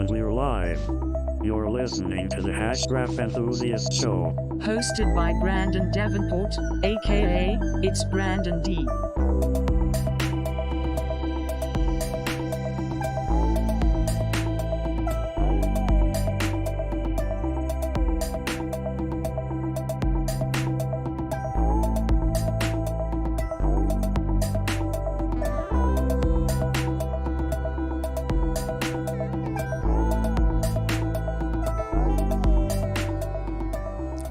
And we're live. You're listening to the Hashgraph Enthusiast Show. Hosted by Brandon Davenport, aka It's Brandon D.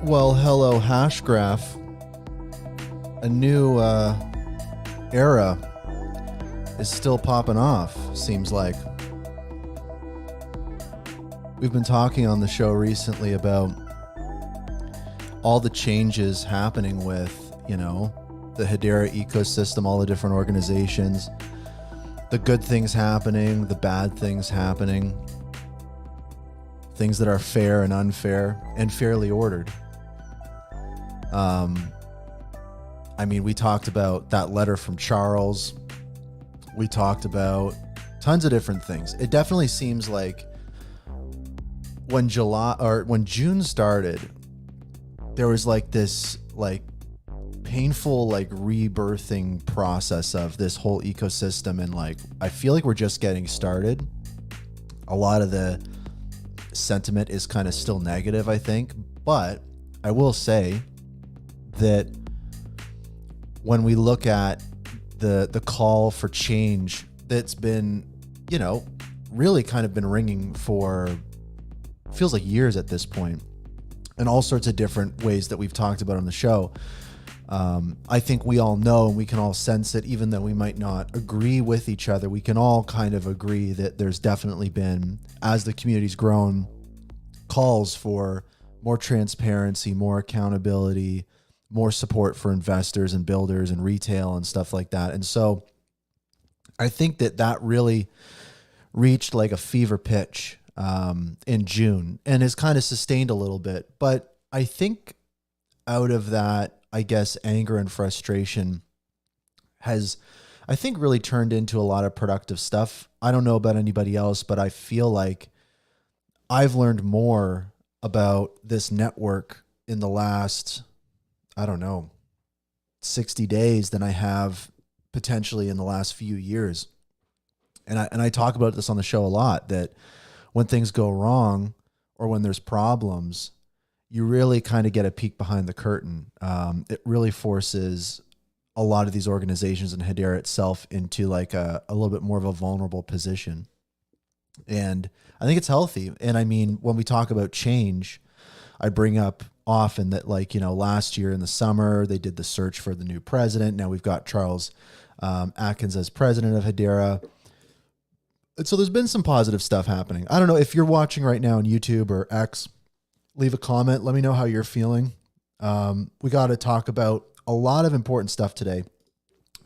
Well, hello, Hashgraph. A new era is still popping off, seems like. We've been talking on the show recently about all the changes happening with, the Hedera ecosystem, all the different organizations, the good things happening, the bad things happening, things that are fair and unfair and fairly ordered. We talked about that letter from Charles. We talked about tons of different things. It definitely seems like when June started, there was this painful rebirthing process of this whole ecosystem, and I feel like we're just getting started. A lot of the sentiment is kind of still negative, I think, but I will say that when we look at the call for change that's been, really kind of been ringing for, feels like years at this point, in all sorts of different ways that we've talked about on the show. I think we all know, and we can all sense it, even though we might not agree with each other, we can all kind of agree that there's definitely been, as the community's grown, calls for more transparency, more accountability, more support for investors and builders and retail and stuff like that. And so I think that really reached a fever pitch in June and has kind of sustained a little bit. But I think out of that, I guess, anger and frustration has, I think, really turned into a lot of productive stuff. I don't know about anybody else, but I feel like I've learned more about this network in the last, 60 days than I have potentially in the last few years. And I talk about this on the show a lot, that when things go wrong or when there's problems, you really kind of get a peek behind the curtain. It really forces a lot of these organizations and Hedera itself into a little bit more of a vulnerable position. And I think it's healthy. And when we talk about change, I bring up often that last year in the summer, they did the search for the new president. Now we've got Charles Atkins as president of Hedera. And so there's been some positive stuff happening. I don't know if you're watching right now on YouTube or X, leave a comment. Let me know how you're feeling. We got to talk about a lot of important stuff today.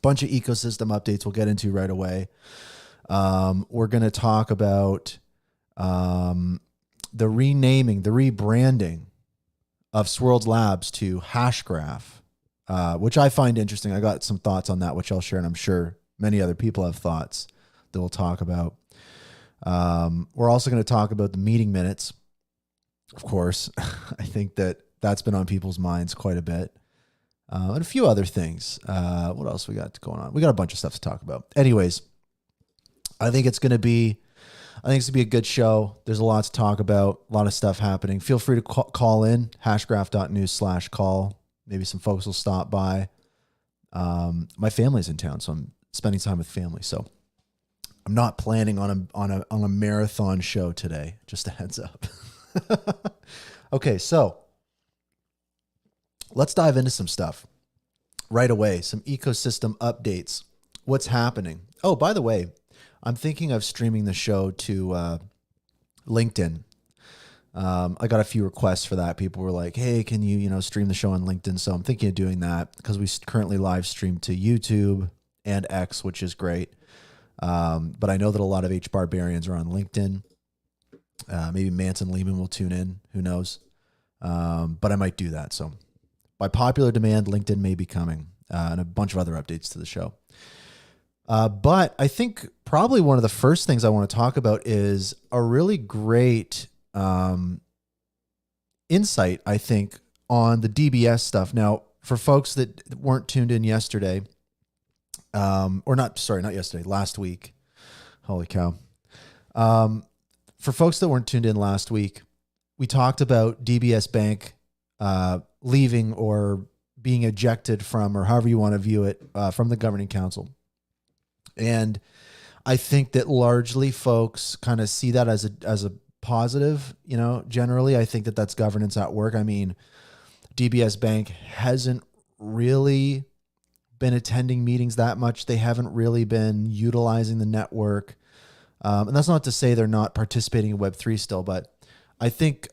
Bunch of ecosystem updates we'll get into right away. We're going to talk about the rebranding of Swirlds Labs to Hashgraph, which I find interesting. I got some thoughts on that, which I'll share, and I'm sure many other people have thoughts that we'll talk about. We're also going to talk about the meeting minutes. Of course, I think that's been on people's minds quite a bit. And a few other things. What else we got going on? We got a bunch of stuff to talk about. Anyways, I think it's going to be a good show. There's a lot to talk about, a lot of stuff happening. Feel free to call in, hashgraph.news/call. Maybe some folks will stop by. My family's in town, so I'm spending time with family. So I'm not planning on a marathon show today. Just a heads up. Okay, so let's dive into some stuff right away. Some ecosystem updates. What's happening? Oh, by the way, I'm thinking of streaming the show to LinkedIn. I got a few requests for that. People were like, hey, can you, stream the show on LinkedIn? So I'm thinking of doing that because we currently live stream to YouTube and X, which is great. But I know that a lot of HBAR are on LinkedIn. Maybe Manson Lehman will tune in. Who knows? But I might do that. So by popular demand, LinkedIn may be coming, and a bunch of other updates to the show. But I think probably one of the first things I want to talk about is a really great insight, I think, on the DBS stuff. Now, for folks that weren't tuned in yesterday, not yesterday, last week. Holy cow. For folks that weren't tuned in last week, we talked about DBS Bank leaving or being ejected from, or however you want to view it, from the governing council. And I think that largely folks kind of see that as a positive, generally. I think that that's governance at work. I mean, DBS Bank hasn't really been attending meetings that much. They haven't really been utilizing the network. And that's not to say they're not participating in Web3 still, but I think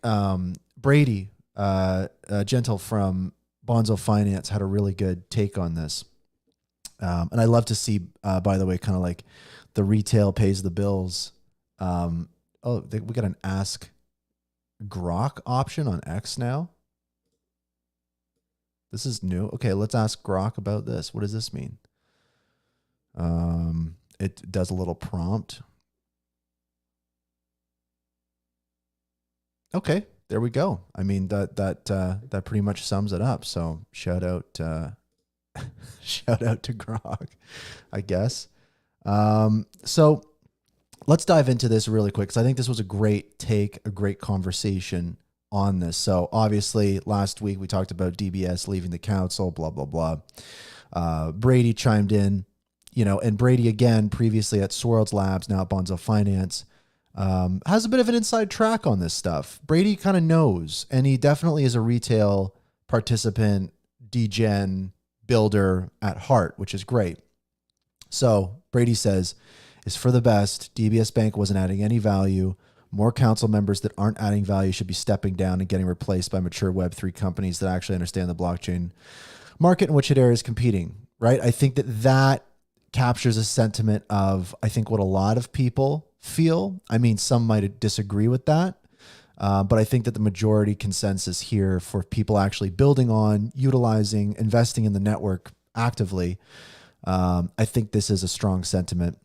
Brady Gentle from Bonzo Finance had a really good take on this. And I love to see, by the way, kind of like the retail pays the bills. We got an Ask Grok option on X now. This is new. Okay, let's ask Grok about this. What does this mean? It does a little prompt. Okay, there we go. I mean, that pretty much sums it up. So shout out to Grok, I guess. So let's dive into this really quick, because I think this was a great take, a great conversation on this. So obviously last week we talked about DBS leaving the council, blah, blah, blah. Brady chimed in, and Brady, again, previously at Swirlds Labs, now at Bonzo Finance, has a bit of an inside track on this stuff. Brady kind of knows, and he definitely is a retail participant, degen builder at heart, which is great. So Brady says, it's for the best. DBS Bank wasn't adding any value. More council members that aren't adding value should be stepping down and getting replaced by mature Web3 companies that actually understand the blockchain market in which Hedera is competing, right? I think that captures a sentiment of, I think, what a lot of people feel. I mean, some might disagree with that, but I think that the majority consensus here for people actually building on, utilizing, investing in the network actively, I think this is a strong sentiment.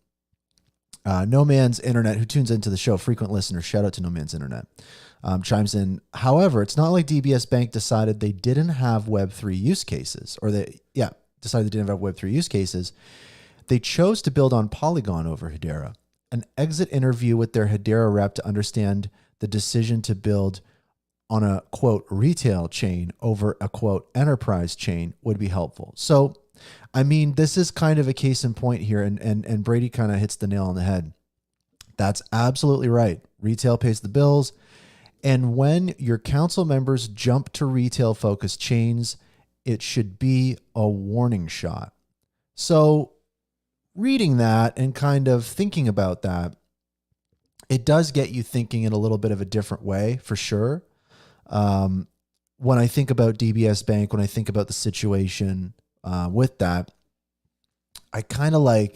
No Man's Internet, who tunes into the show, frequent listener, shout out to No Man's Internet, chimes in. However, it's not like DBS Bank decided they didn't have Web3 use cases, or decided they didn't have Web3 use cases. They chose to build on Polygon over Hedera. An exit interview with their Hedera rep to understand the decision to build on a, quote, retail chain over a, quote, enterprise chain would be helpful. So, I mean, this is kind of a case in point here, and Brady kind of hits the nail on the head. That's absolutely right. Retail pays the bills. And when your council members jump to retail-focused chains, it should be a warning shot. So reading that and kind of thinking about that, it does get you thinking in a little bit of a different way, for sure. When I think about DBS Bank, when I think about the situation with that, I kind of I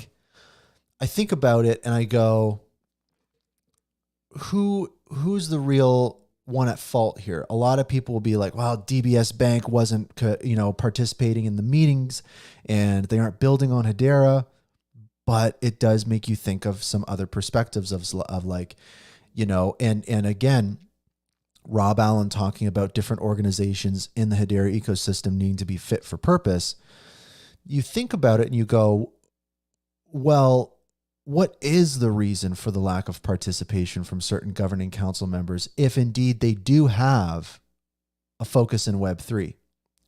think about it and I go, who's the real one at fault here? A lot of people will be like, well, DBS Bank wasn't, participating in the meetings and they aren't building on Hedera. But it does make you think of some other perspectives of and again, Rob Allen talking about different organizations in the Hedera ecosystem needing to be fit for purpose. You think about it and you go, well, what is the reason for the lack of participation from certain governing council members if indeed they do have a focus in Web3?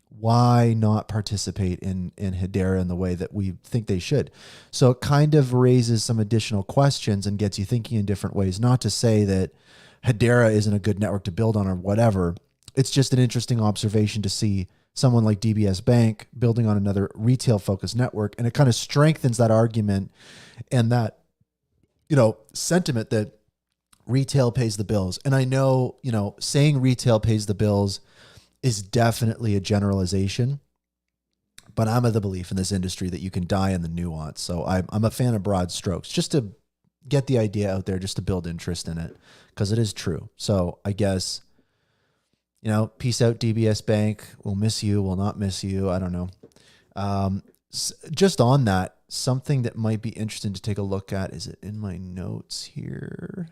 Why not participate in Hedera in the way that we think they should? So it kind of raises some additional questions and gets you thinking in different ways. Not to say that Hedera isn't a good network to build on or whatever. It's just an interesting observation to see someone like DBS Bank building on another retail-focused network, and it kind of strengthens that argument and that, sentiment that retail pays the bills. And I know, saying retail pays the bills is definitely a generalization, but I'm of the belief in this industry that you can die in the nuance. So I'm a fan of broad strokes, just to get the idea out there, just to build interest in it, because it is true. So I guess, peace out, DBS Bank. We'll miss you. We'll not miss you. I don't know. Just on that, something that might be interesting to take a look at. Is it in my notes here?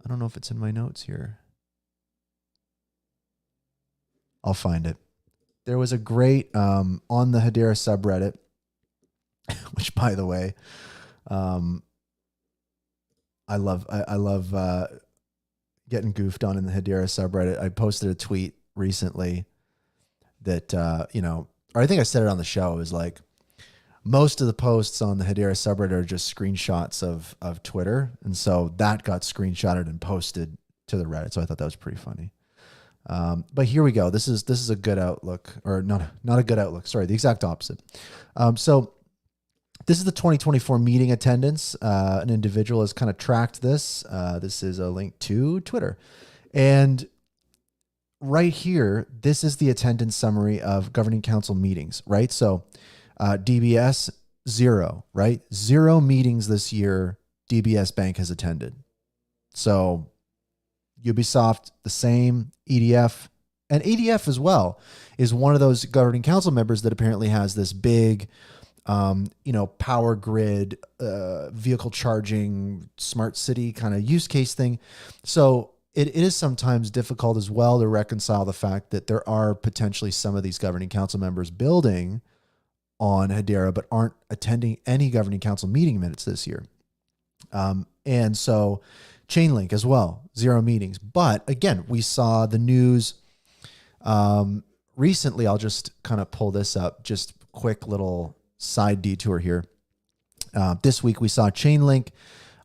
I don't know if it's in my notes here. I'll find it. There was a great, on the Hedera subreddit, which, by the way, I love getting goofed on in the Hedera subreddit. I posted a tweet recently that, or I think I said it on the show, is like, most of the posts on the Hedera subreddit are just screenshots of Twitter. And so that got screenshotted and posted to the Reddit. So I thought that was pretty funny. But here we go. This is a good outlook, or not a good outlook. Sorry, the exact opposite. So this is the 2024 meeting attendance. An individual has kind of tracked this. This is a link to Twitter. And right here, this is the attendance summary of governing council meetings, right? So DBS, 0, right? 0 meetings this year DBS Bank has attended. So Ubisoft, the same. EDF, and ADF as well is one of those governing council members that apparently has this big, power grid, vehicle charging, smart city kind of use case thing. So it is sometimes difficult as well to reconcile the fact that there are potentially some of these governing council members building on Hedera, but aren't attending any governing council meeting minutes this year. And so Chainlink as well, 0 meetings. But again, we saw the news recently. I'll just kind of pull this up, just quick little side detour here. This week we saw Chainlink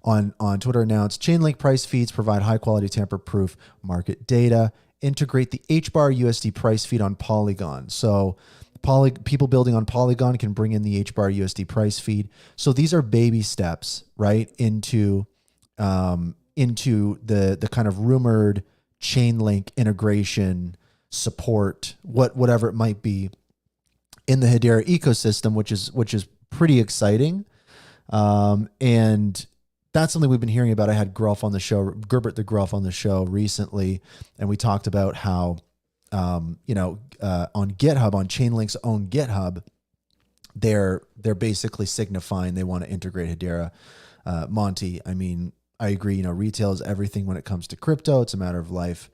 on Twitter announced Chainlink price feeds provide high quality tamper proof market data, integrate the HBAR USD price feed on Polygon. So people building on Polygon can bring in the HBAR USD price feed. So these are baby steps, right, into the kind of rumored Chainlink integration support, whatever it might be, in the Hedera ecosystem, which is pretty exciting. And that's something we've been hearing about. I had Grelf on the show, Gerbert the Grelf on the show recently, and we talked about how, on GitHub, on Chainlink's own GitHub, they're basically signifying they want to integrate Hedera. Monty, I mean, I agree. Retail is everything when it comes to crypto. It's a matter of life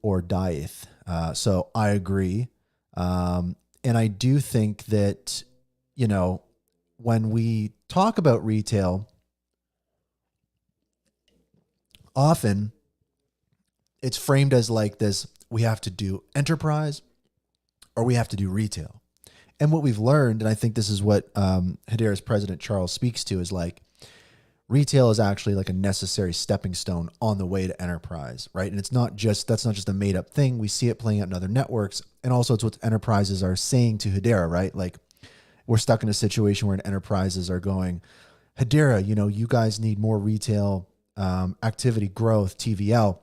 or dieth. So I agree. And I do think that, when we talk about retail, often it's framed as like this: we have to do enterprise or we have to do retail. And what we've learned, and I think this is what Hedera's president Charles speaks to, is like, retail is actually like a necessary stepping stone on the way to enterprise, right? And that's not just a made up thing. We see it playing out in other networks. And also it's what enterprises are saying to Hedera, right? Like, we're stuck in a situation where enterprises are going, Hedera, you guys need more retail activity growth, TVL.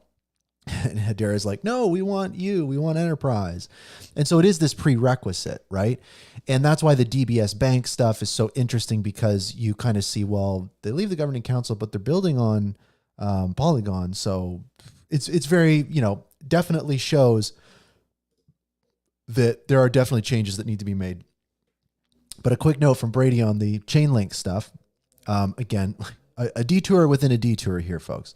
And Hedera is like, no, we want enterprise. And so it is this prerequisite, right? And that's why the DBS Bank stuff is so interesting, because you kind of see, well, they leave the governing council, but they're building on Polygon. So it's very, definitely shows that there are definitely changes that need to be made. But a quick note from Brady on the Chainlink stuff. Again, a detour within a detour here, folks.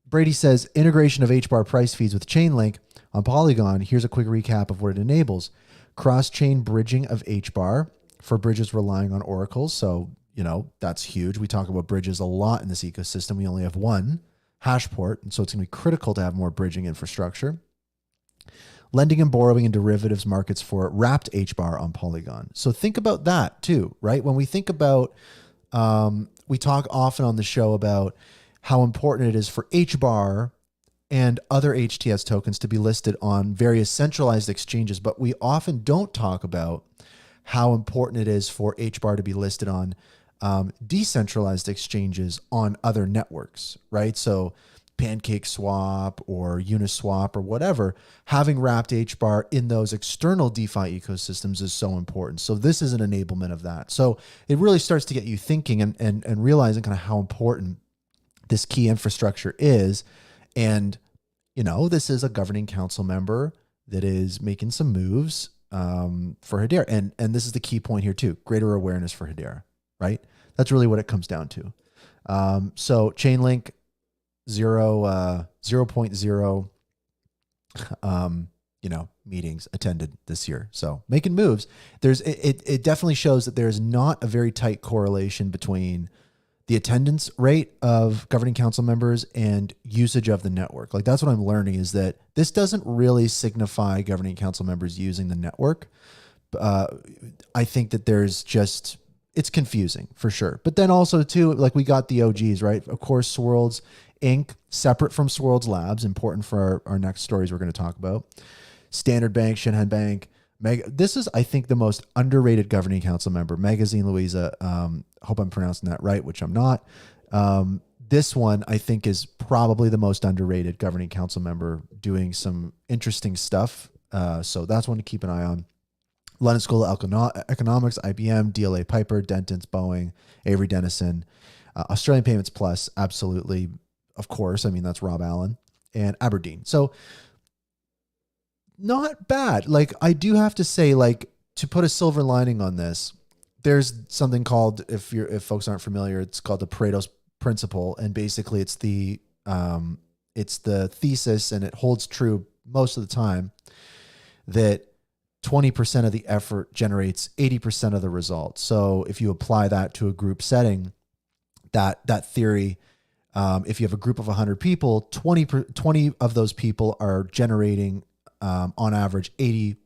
Brady says integration of HBAR price feeds with Chainlink on Polygon. Here's a quick recap of what it enables. Cross-chain bridging of HBAR for bridges relying on oracles. So, that's huge. We talk about bridges a lot in this ecosystem. We only have one, HashPort, and so it's going to be critical to have more bridging infrastructure. Lending and borrowing in derivatives markets for wrapped HBAR on Polygon. So think about that too, right? When we think about, we talk often on the show about how important it is for HBAR and other HTS tokens to be listed on various centralized exchanges, but we often don't talk about how important it is for HBAR to be listed on decentralized exchanges on other networks, right? So PancakeSwap or Uniswap or whatever, having wrapped HBAR in those external DeFi ecosystems is so important. So this is an enablement of that. So it really starts to get you thinking and realizing kind of how important this key infrastructure is. And, this is a governing council member that is making some moves for Hedera. And this is the key point here too, greater awareness for Hedera. right? That's really what it comes down to. So Chainlink 0.0 meetings attended this year. So making moves. It definitely shows that there's not a very tight correlation between the attendance rate of governing council members and usage of the network. Like that's what I'm learning, is that this doesn't really signify governing council members using the network. I think that it's confusing for sure. But then also too, like we got the OGs, right? Of course, Swirlds Inc., separate from Swirlds Labs, important for our next stories we're going to talk about. Standard Bank, Shinhan Bank, this is, I think, the most underrated governing council member. Magazine Louisa, hope I'm pronouncing that right, which I'm not. This one, I think, is probably the most underrated governing council member, doing some interesting stuff. So that's one to keep an eye on. London School of Economics, IBM, DLA Piper, Dentons, Boeing, Avery Dennison, Australian Payments Plus, absolutely, of course. I mean, that's Rob Allen, and Aberdeen. So not bad. Like, I do have to say, like, to put a silver lining on this, there's something called, if folks aren't familiar, it's called the Pareto's principle. And basically it's the thesis, and it holds true most of the time, that 20% of the effort generates 80% of the results. So if you apply that to a group setting, that theory, if you have a group of 100 people, 20 of those people are generating on average 80%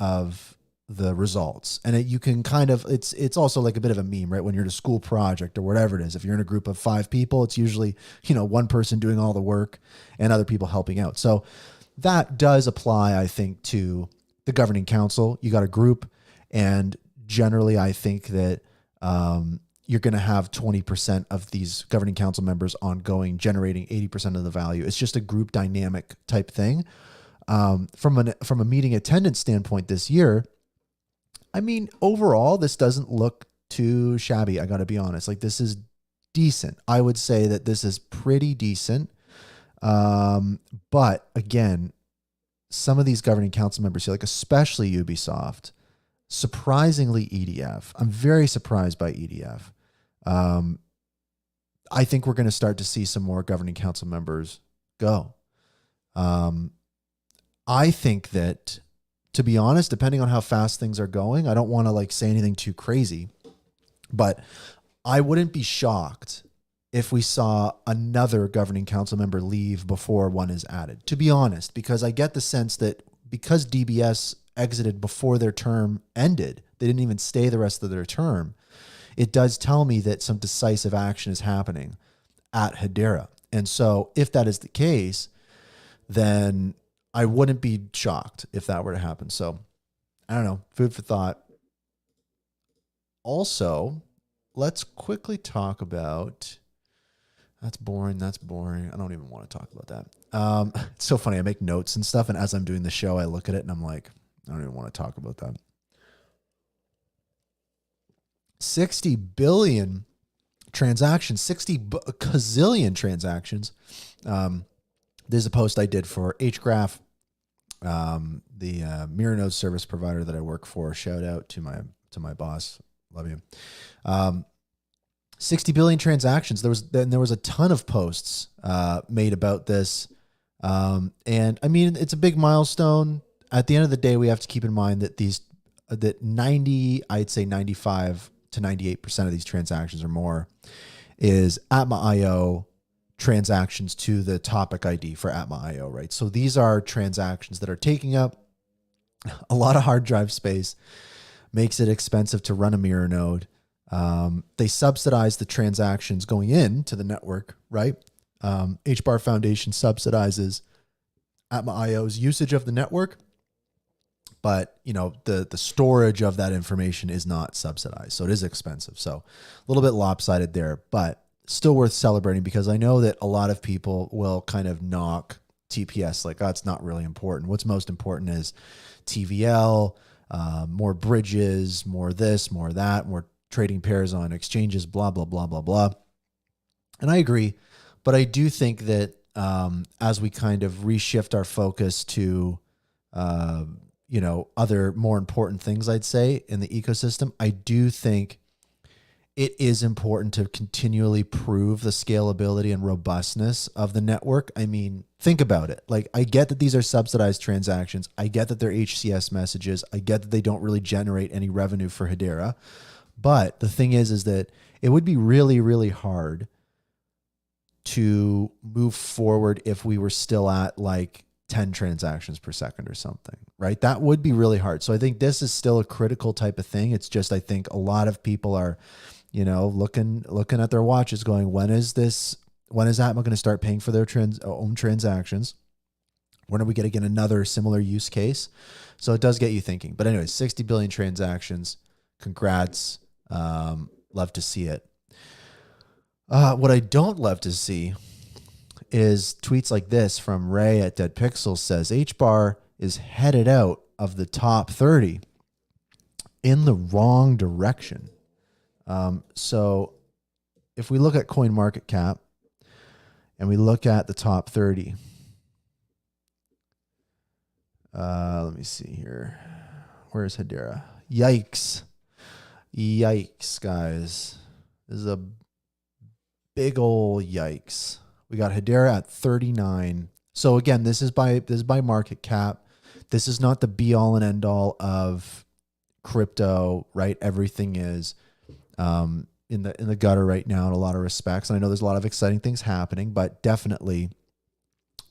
of the results. And you can kind of, it's also like a bit of a meme, right? When you're in a school project or whatever it is, if you're in a group of 5 people, it's usually, one person doing all the work and other people helping out. So that does apply, I think, to the governing council. You got a group, and generally I think that you're going to have 20% of these governing council members ongoing, generating 80% of the value. It's just a group dynamic type thing. From a meeting attendance standpoint this year, I mean, overall, this doesn't look too shabby. I got to be honest. Like, this is decent. I would say that this is pretty decent. But again, some of these governing council members here, like especially Ubisoft, surprisingly EDF. I'm very surprised by EDF. I think we're going to start to see some more governing council members go. I think that, to be honest, depending on how fast things are going, I don't want to say anything too crazy, but I wouldn't be shocked if we saw another governing council member leave before one is added, to be honest, because I get the sense that because DBS exited before their term ended, they didn't even stay the rest of their term. It does tell me that some decisive action is happening at Hedera. And so if that is the case, then I wouldn't be shocked if that were to happen. So I don't know, food for thought. Also, let's quickly talk about, that's boring. I don't even want to talk about that. It's so funny. I make notes and stuff, and as I'm doing the show, I look at it and I'm like, I don't even want to talk about that. 60 billion transactions, 60 gazillion transactions. There's a post I did for Hgraph, the mirror node service provider that I work for. Shout out to my boss. Love you. 60 billion transactions. There was a ton of posts made about this. And I mean, it's a big milestone. At the end of the day, we have to keep in mind that I'd say 95 to 98% of these transactions or more is Atma.io transactions to the topic ID for Atma.io, right? So these are transactions that are taking up a lot of hard drive space, makes it expensive to run a mirror node. They subsidize the transactions going into the network, right? HBAR Foundation subsidizes Atma.io's usage of the network, but the storage of that information is not subsidized, so it is expensive. So a little bit lopsided there, but still worth celebrating, because I know that a lot of people will kind of knock TPS like, oh, it's not really important. What's most important is TVL, more bridges, more this, more that, more trading pairs on exchanges, blah, blah, blah, blah, blah. And I agree, but I do think that as we kind of reshift our focus to, other more important things, I'd say, in the ecosystem, I do think it is important to continually prove the scalability and robustness of the network. I mean, think about it. Like, I get that these are subsidized transactions. I get that they're HCS messages. I get that they don't really generate any revenue for Hedera. But the thing is that it would be really, really hard to move forward if we were still at like 10 transactions per second or something, right? That would be really hard. So I think this is still a critical type of thing. It's just, I think a lot of people are, you know, looking at their watches going, when is Atma going to start paying for their own transactions? When are we going to get another similar use case? So it does get you thinking. But anyway, 60 billion transactions. Congrats. Love to see it. What I don't love to see is tweets like this from Ray at Dead Pixels says, HBAR is headed out of the top 30 in the wrong direction. So if we look at CoinMarketCap and we look at the top 30, let me see here. Where's Hedera? Yikes, guys. This is a big old yikes. We got Hedera at 39. So again, this is by market cap. This is not the be all and end all of crypto, right? Everything is in the gutter right now in a lot of respects. And I know there's a lot of exciting things happening, but definitely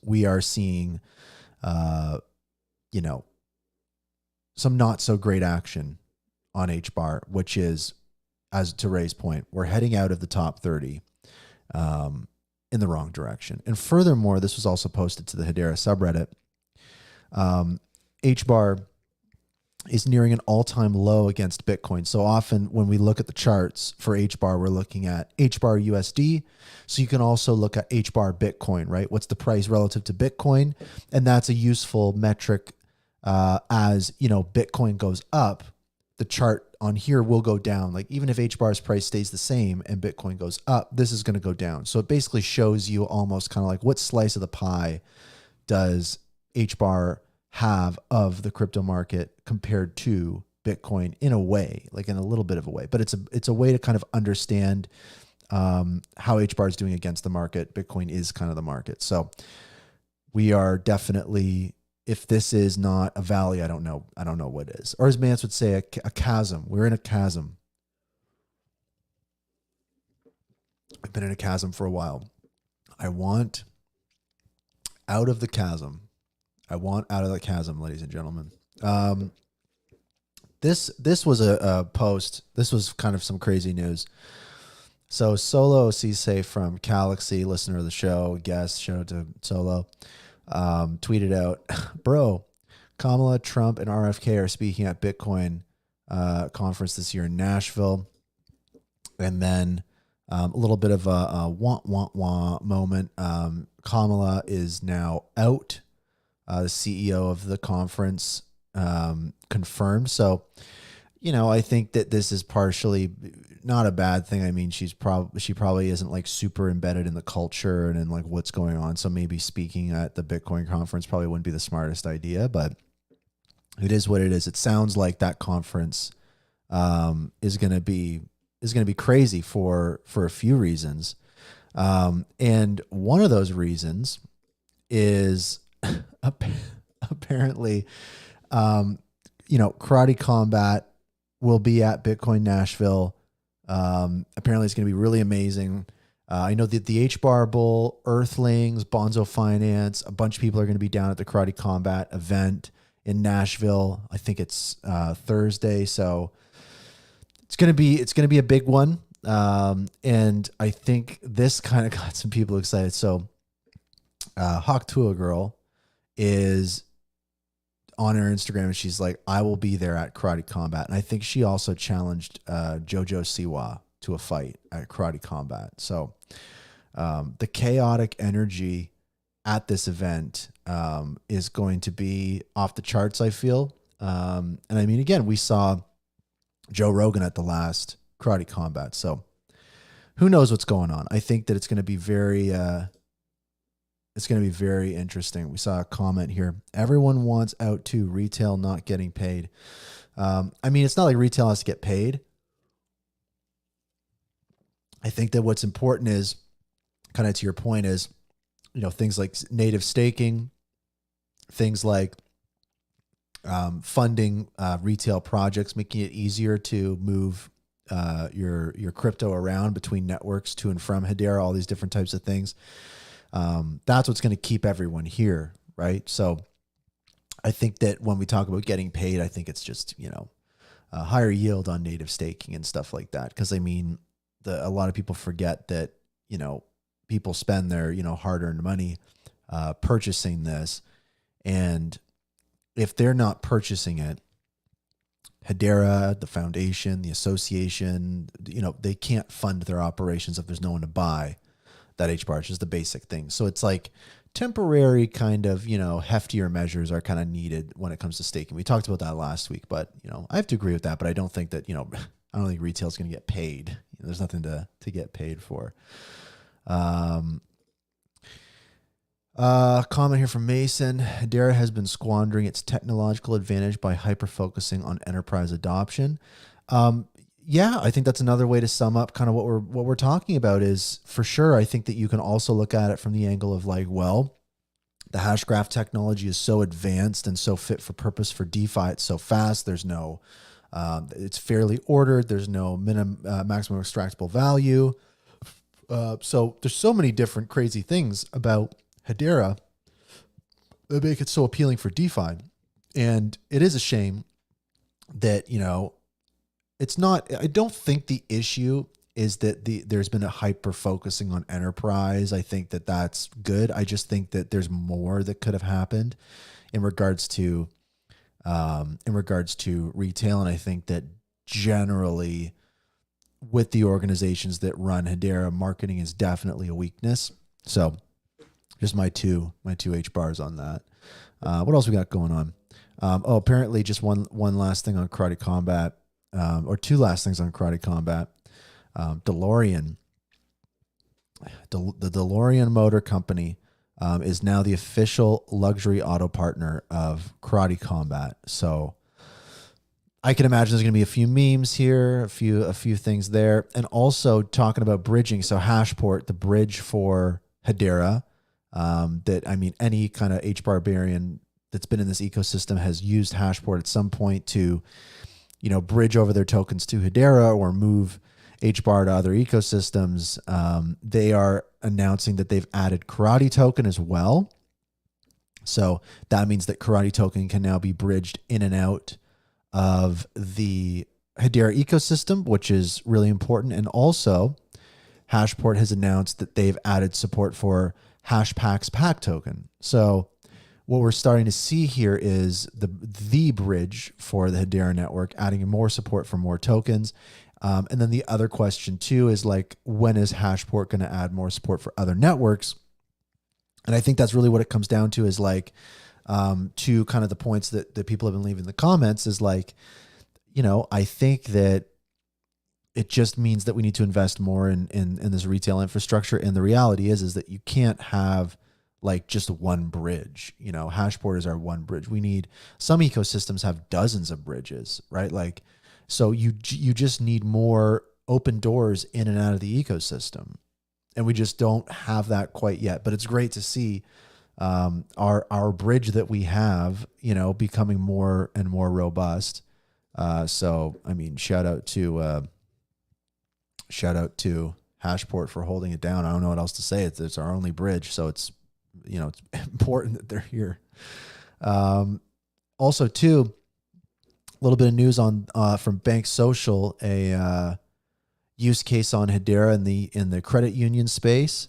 we are seeing some not so great action on HBAR, which is, as to Ray's point, we're heading out of the top 30 in the wrong direction. And furthermore, this was also posted to the Hedera subreddit. HBAR is nearing an all-time low against Bitcoin. So often when we look at the charts for HBAR, we're looking at HBAR USD. So you can also look at HBAR Bitcoin, right? What's the price relative to Bitcoin? And that's a useful metric. As you know, Bitcoin goes up, the chart on here will go down. Like, even if HBAR's price stays the same and Bitcoin goes up, this is going to go down. So it basically shows you almost kind of like what slice of the pie does HBAR have of the crypto market compared to Bitcoin, in a way, like in a little bit of a way. But it's a way to kind of understand how HBAR is doing against the market. Bitcoin is kind of the market. So we are definitely, if this is not a valley, I don't know what is. Or as Mance would say, a chasm. We're in a chasm. We've been in a chasm for a while. I want out of the chasm. I want out of the chasm, ladies and gentlemen. This was a post. This was kind of some crazy news. So Solo Cisse from Galaxy, listener of the show, guest, shout out to Solo, tweeted out, bro, Kamala, Trump, and RFK are speaking at Bitcoin conference this year in Nashville. And then a little bit of a wah moment. Kamala is now out. The CEO of the conference confirmed. So, I think that this is partially not a bad thing. I mean, she probably isn't like super embedded in the culture and in like what's going on. So maybe speaking at the Bitcoin conference probably wouldn't be the smartest idea, but it is what it is. It sounds like that conference is going to be crazy for a few reasons. And one of those reasons is apparently, Karate Combat will be at Bitcoin Nashville. Apparently it's going to be really amazing. I know that the HBAR Bull, Earthlings, Bonzo Finance, a bunch of people are going to be down at the Karate Combat event in Nashville. I think it's Thursday. So it's going to be a big one. And I think this kind of got some people excited. So Hawk Tuah girl is on her Instagram and she's like, I will be there at Karate Combat. And I think she also challenged Jojo Siwa to a fight at Karate Combat. So the chaotic energy at this event is going to be off the charts, I feel. And I mean, again, we saw Joe Rogan at the last Karate Combat. So who knows what's going on? I think that it's going to be very interesting. We saw a comment here. Everyone wants out too. Retail not getting paid. I mean, it's not like retail has to get paid. I think that what's important is, kind of to your point, is, things like native staking, things like funding retail projects, making it easier to move your crypto around between networks to and from Hedera, all these different types of things. That's what's going to keep everyone here, right? So I think that when we talk about getting paid, I think it's just, a higher yield on native staking and stuff like that. Because I mean, a lot of people forget that, people spend their, hard-earned money purchasing this. And if they're not purchasing it, Hedera, the foundation, the association, they can't fund their operations if there's no one to buy that HBAR, which is the basic thing. So it's like temporary kind of, heftier measures are kind of needed when it comes to staking. We talked about that last week, but, I have to agree with that, but I don't think that, I don't think retail is going to get paid. There's nothing to get paid for. Comment here from Mason. Hedera has been squandering its technological advantage by hyper-focusing on enterprise adoption. Yeah, I think that's another way to sum up kind of what we're talking about is, for sure, I think that you can also look at it from the angle of like, well, the Hashgraph technology is so advanced and so fit for purpose for DeFi. It's so fast. There's no, it's fairly ordered. There's no maximum extractable value. So there's so many different crazy things about Hedera that make it so appealing for DeFi. And it is a shame that, it's not, I don't think the issue is that there's been a hyper focusing on enterprise. I think that that's good. I just think that there's more that could have happened in regards to retail. And I think that generally with the organizations that run Hedera, marketing is definitely a weakness. So just my two HBARs on that. What else we got going on? Apparently just one last thing on Karate Combat, or two last things on Karate Combat. DeLorean, the DeLorean Motor Company is now the official luxury auto partner of Karate Combat. So I can imagine there's going to be a few memes here, a few things there, and also talking about bridging. So HashPort, the bridge for Hedera, that, I mean, any kind of HBARbarian that's been in this ecosystem has used HashPort at some point to, bridge over their tokens to Hedera or move HBAR to other ecosystems. They are announcing that they've added Karate token as well. So that means that Karate token can now be bridged in and out of the Hedera ecosystem, which is really important. And also HashPort has announced that they've added support for Hashpack's pack token. So what we're starting to see here is the bridge for the Hedera network, adding more support for more tokens. And then the other question too is like, when is HashPort going to add more support for other networks? And I think that's really what it comes down to, is like, to kind of the points that people have been leaving in the comments, is like, I think that it just means that we need to invest more in this retail infrastructure. And the reality is that you can't have like just one bridge. HashPort is our one bridge. We need, some ecosystems have dozens of bridges, right? Like, so you just need more open doors in and out of the ecosystem. And we just don't have that quite yet, but it's great to see our bridge that we have, becoming more and more robust. So, I mean, shout out to HashPort for holding it down. I don't know what else to say. It's our only bridge. So it's important that they're here. Also too, a little bit of news on, from BankSocial, a, use case on Hedera in the credit union space.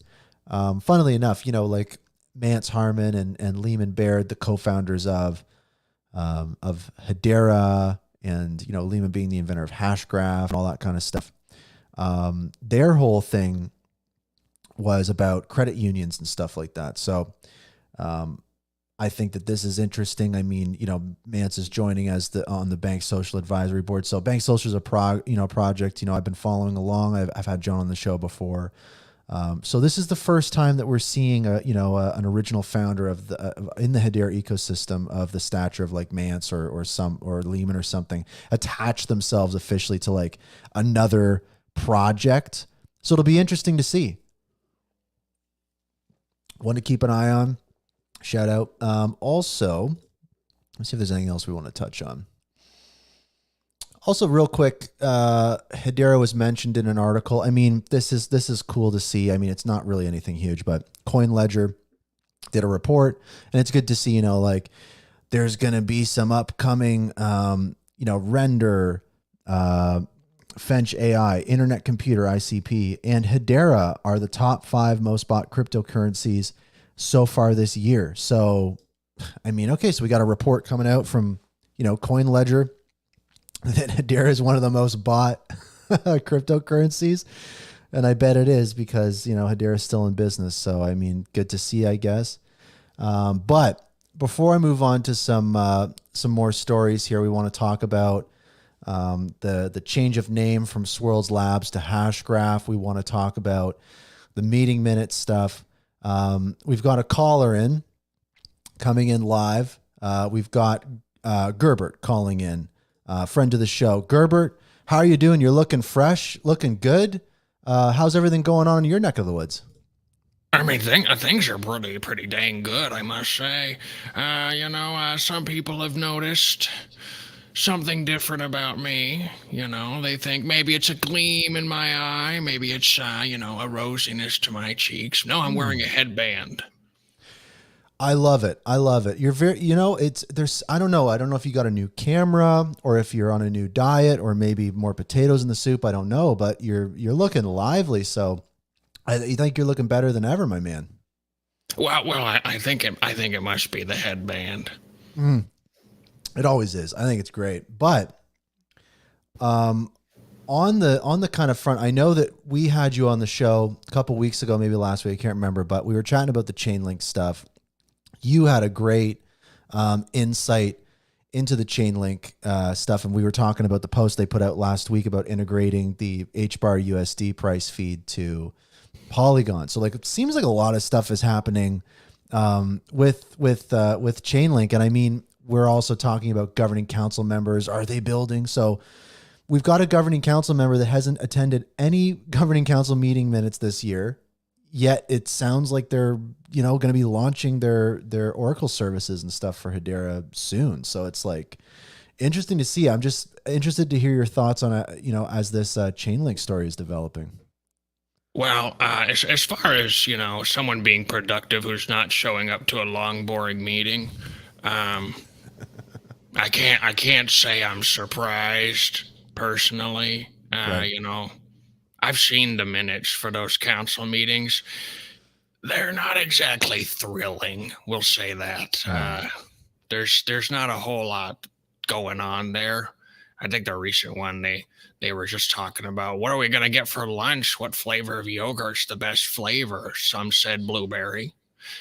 Funnily enough, like Mance Harmon and Lehman Baird, the co-founders of Hedera, and, Lehman being the inventor of Hashgraph and all that kind of stuff. Their whole thing was about credit unions and stuff like that. So, I think that this is interesting. I mean, Mance is joining as on the BankSocial advisory board. So BankSocial is a project, I've been following along. I've had John on the show before. So this is the first time that we're seeing an original founder in the Hedera ecosystem of the stature of like Mance or Lehman or something attach themselves officially to like another project So it'll be interesting to see. One to keep an eye on. Shout out. Also, let's see if there's anything else we want to touch on. Also, real quick, Hedera was mentioned in an article. I mean, this is cool to see. I mean, it's not really anything huge, but CoinLedger did a report, and it's good to see, like there's going to be some upcoming, Render, Fench AI, Internet Computer, ICP, and Hedera are the top 5 most bought cryptocurrencies so far this year. So, I mean, okay, so we got a report coming out from, CoinLedger that Hedera is one of the most bought cryptocurrencies. And I bet it is because, Hedera is still in business. So, I mean, good to see, I guess. But before I move on to some more stories here, we want to talk about the change of name from Swirlds Labs to Hashgraph. We want to talk about the meeting minutes stuff. We've got a caller coming in live. We've got Gerbert calling in. Friend of the show. Gerbert, how are you doing? You're looking fresh, looking good. How's everything going on in your neck of the woods? I mean, things are pretty dang good, I must say. Some people have noticed something different about me. They think maybe it's a gleam in my eye, maybe it's, a rosiness to my cheeks. No, I'm wearing a headband. I love it. I love it. You're very, I don't know if you got a new camera or if you're on a new diet or maybe more potatoes in the soup. I don't know, but you're looking lively. So you think you're looking better than ever, my man. Well, I think it must be the headband. It always is. I think it's great. But, on the kind of front, I know that we had you on the show a couple weeks ago, maybe last week, I can't remember, but we were chatting about the Chainlink stuff. You had a great insight into the Chainlink stuff, and we were talking about the post they put out last week about integrating the HBAR USD price feed to Polygon. So, like, it seems like a lot of stuff is happening with Chainlink, and I mean, we're also talking about governing council members. Are they building? So, we've got a governing council member that hasn't attended any governing council meeting minutes this year. Yet it sounds like they're, going to be launching their Oracle services and stuff for Hedera soon. So it's like interesting to see. I'm just interested to hear your thoughts on as this Chainlink story is developing. Well, as far as, someone being productive who's not showing up to a long, boring meeting, I can't say I'm surprised personally. Right. I've seen the minutes for those council meetings. They're not exactly thrilling. We'll say that. There's not a whole lot going on there. I think the recent one, they were just talking about, what are we going to get for lunch? What flavor of yogurt's the best flavor? Some said blueberry.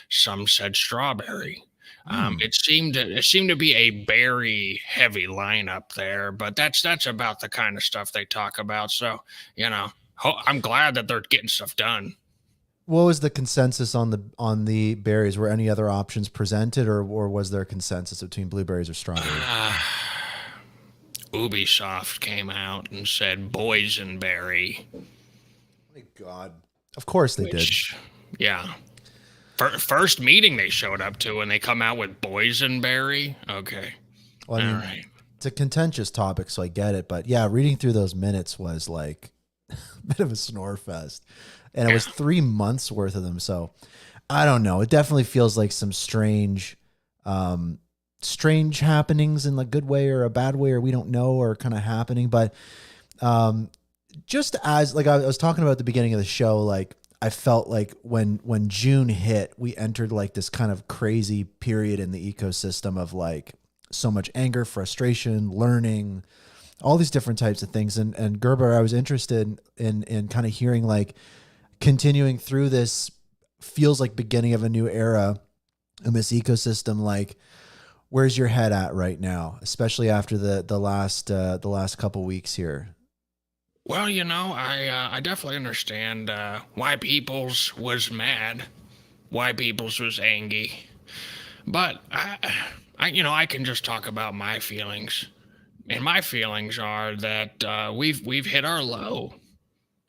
Some said strawberry. It seemed to be a berry heavy lineup there, but that's about the kind of stuff they talk about. So, I'm glad that they're getting stuff done. What was the consensus on the berries? Were any other options presented, or was there a consensus between blueberries or strawberries? Ubisoft came out and said boysenberry. My God. Of course they did. Yeah. First meeting they showed up to, and they come out with boysenberry. Okay. Well, I mean, all right. It's a contentious topic, so I get it. But yeah, reading through those minutes was like a bit of a snore fest. And it was 3 months worth of them. So I don't know. It definitely feels like some strange happenings in a good way or a bad way, or we don't know, are kind of happening. But just as like I was talking about at the beginning of the show, like I felt like when June hit, we entered like this kind of crazy period in the ecosystem of like so much anger, frustration, learning, all these different types of things. And Gerber, I was interested in kind of hearing like continuing through this feels like beginning of a new era in this ecosystem. Like, where's your head at right now, especially after the last couple weeks here? Well, I definitely understand why Peoples was mad, why Peoples was angry, but I can just talk about my feelings, and my feelings are that we've hit our low,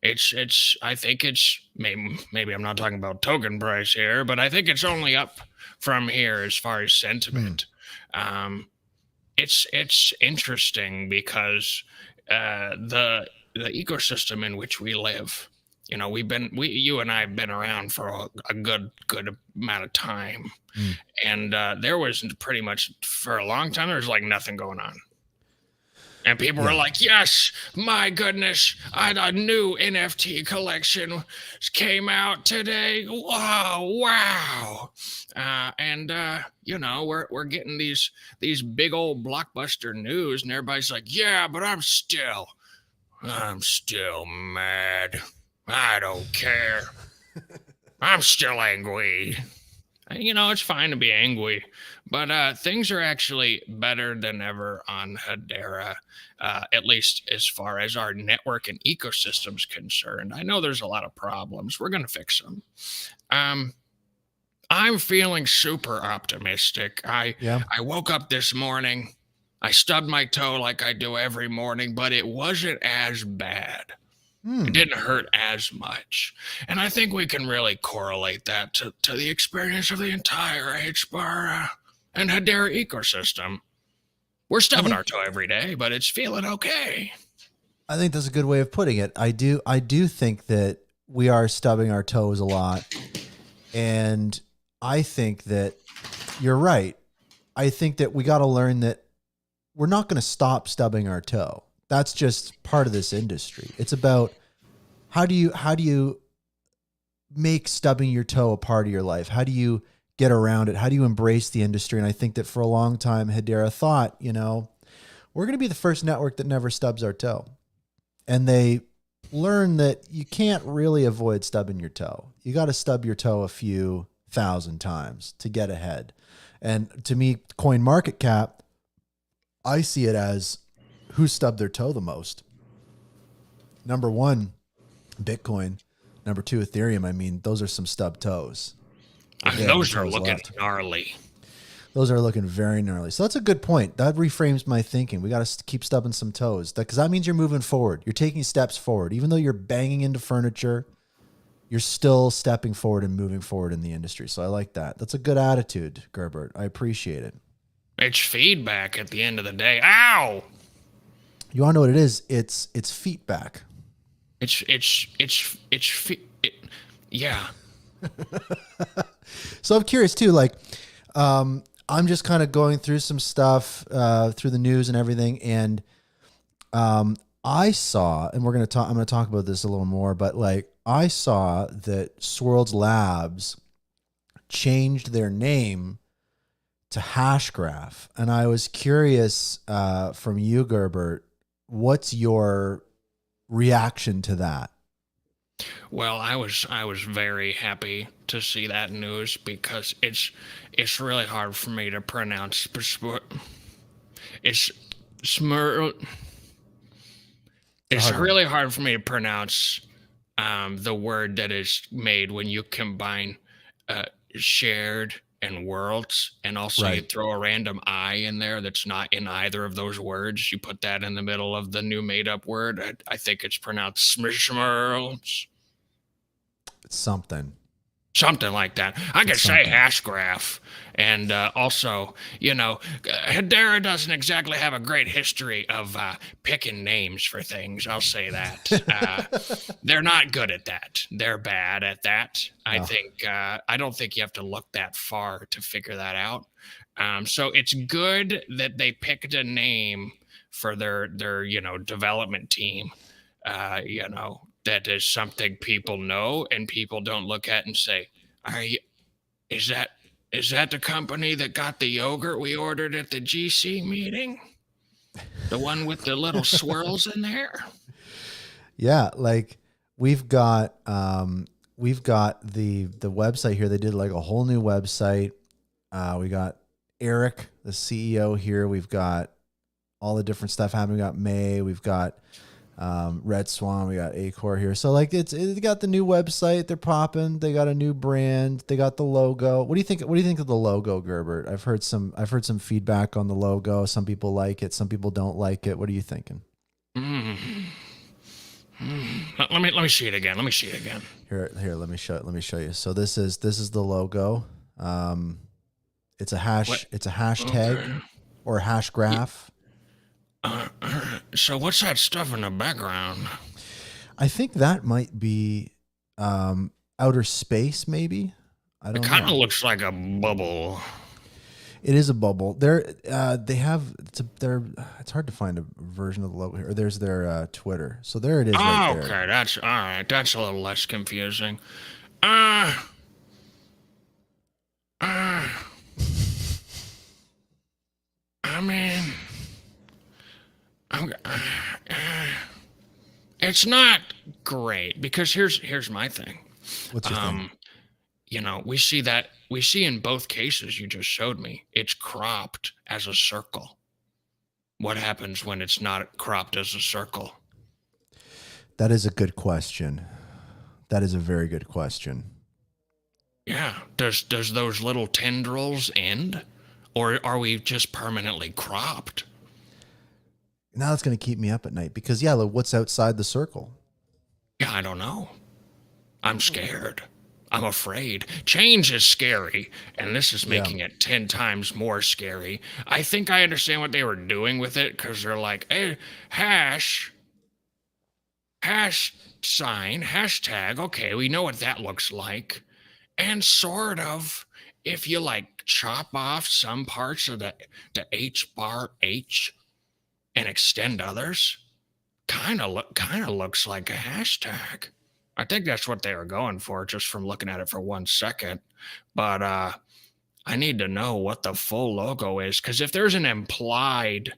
I think it's maybe I'm not talking about token price here, but I think it's only up from here as far as sentiment. It's interesting because the ecosystem in which we live, you know, you and I have been around for a good amount of time, and there was pretty much for a long time there was like nothing going on. And people were like, yes, my goodness, a new NFT collection came out today. Wow. You know, we're getting these big old blockbuster news, and everybody's like, yeah, but I'm still mad. I don't care. I'm still angry. You know, it's fine to be angry, but things are actually better than ever on Hedera, at least as far as our network and ecosystem's concerned. I know there's a lot of problems. We're going to fix them. I'm feeling super optimistic. I woke up this morning. I stubbed my toe like I do every morning, but it wasn't as bad. It didn't hurt as much. And I think we can really correlate that to the experience of the entire HBAR and Hedera ecosystem. We're stubbing our toe every day, but it's feeling okay. I think that's a good way of putting it. I do think that we are stubbing our toes a lot. And I think that you're right. I think that we got to learn that we're not going to stop stubbing our toe. That's just part of this industry. It's about how do you make stubbing your toe a part of your life? How do you get around it? How do you embrace the industry? And I think that for a long time, Hedera thought, you know, we're going to be the first network that never stubs our toe. And they learned that you can't really avoid stubbing your toe. You got to stub your toe a few thousand times to get ahead. And to me, coin market cap, I see it as who stubbed their toe the most. Number one, Bitcoin. Number two, Ethereum. I mean, those are some stubbed toes. Those are looking gnarly. Those are looking very gnarly. So that's a good point. That reframes my thinking. We got to keep stubbing some toes because that means you're moving forward. You're taking steps forward. Even though you're banging into furniture, you're still stepping forward and moving forward in the industry. So I like that. That's a good attitude, Gerbert. I appreciate it. It's feedback at the end of the day. Ow! You want to know what it is? It's feedback. Yeah. So I'm curious too, like, I'm just kind of going through some stuff, through the news and everything. And, I saw, and I'm going to talk about this a little more, but like I saw that Swirlds Labs changed their name to Hashgraph. And I was curious, from you, Gerbert, what's your reaction to that? Well, I was very happy to see that news because it's really hard for me to pronounce. It's really hard for me to pronounce the word that is made when you combine shared and worlds, and also you throw a random I in there that's not in either of those words. You put that in the middle of the new made-up word. I think it's pronounced Smurls. It's something like that. I could say Hashgraph. And also, you know, Hedera doesn't exactly have a great history of picking names for things. I'll say that. They're not good at that. They're bad at that. I don't think you have to look that far to figure that out. So it's good that they picked a name for their you know, development team. You know, that is something people know and people don't look at and say, is that the company that got the yogurt we ordered at the GC meeting? The one with the little swirls in there? Yeah, like we've got the website here. They did like a whole new website. We got Eric, the CEO here. We've got all the different stuff happening. We got May. We've got Red Swan, we got Acor here. So like it's got the new website, they're popping, they got a new brand, they got the logo. What do you think of the logo, Gerbert? I've heard some feedback on the logo. Some people like it, some people don't like it. What are you thinking? Let me see it again. Let me see it again. Here, let me show you. So this is the logo. It's a hash. What? It's a hashtag Okay. or a hash graph. So what's that stuff in the background? I think that might be outer space, maybe. I don't It know. kind of looks like a bubble. It is a bubble. They have it's hard to find a version of the logo here. There's their Twitter. So there it is right Oh, there. okay, that's all right. That's a little less confusing. I mean, it's not great because here's my thing. What's your thing? We see in both cases you just showed me, it's cropped as a circle. What happens when it's not cropped as a circle? That is a good question. That is a very good question. Yeah. Does those little tendrils end? Or are we just permanently cropped? Now that's going to keep me up at night because yeah, what's outside the circle? Yeah, I don't know. I'm scared. I'm afraid. Change is scary, and this is making it 10 times more scary. I think I understand what they were doing with it because they're like, hey, hash sign, hashtag. Okay, we know what that looks like. And sort of, if you like chop off some parts of the HBAR H and extend others, kind of looks like a hashtag. I think that's what they were going for just from looking at it for 1 second. But I need to know what the full logo is because if there's an implied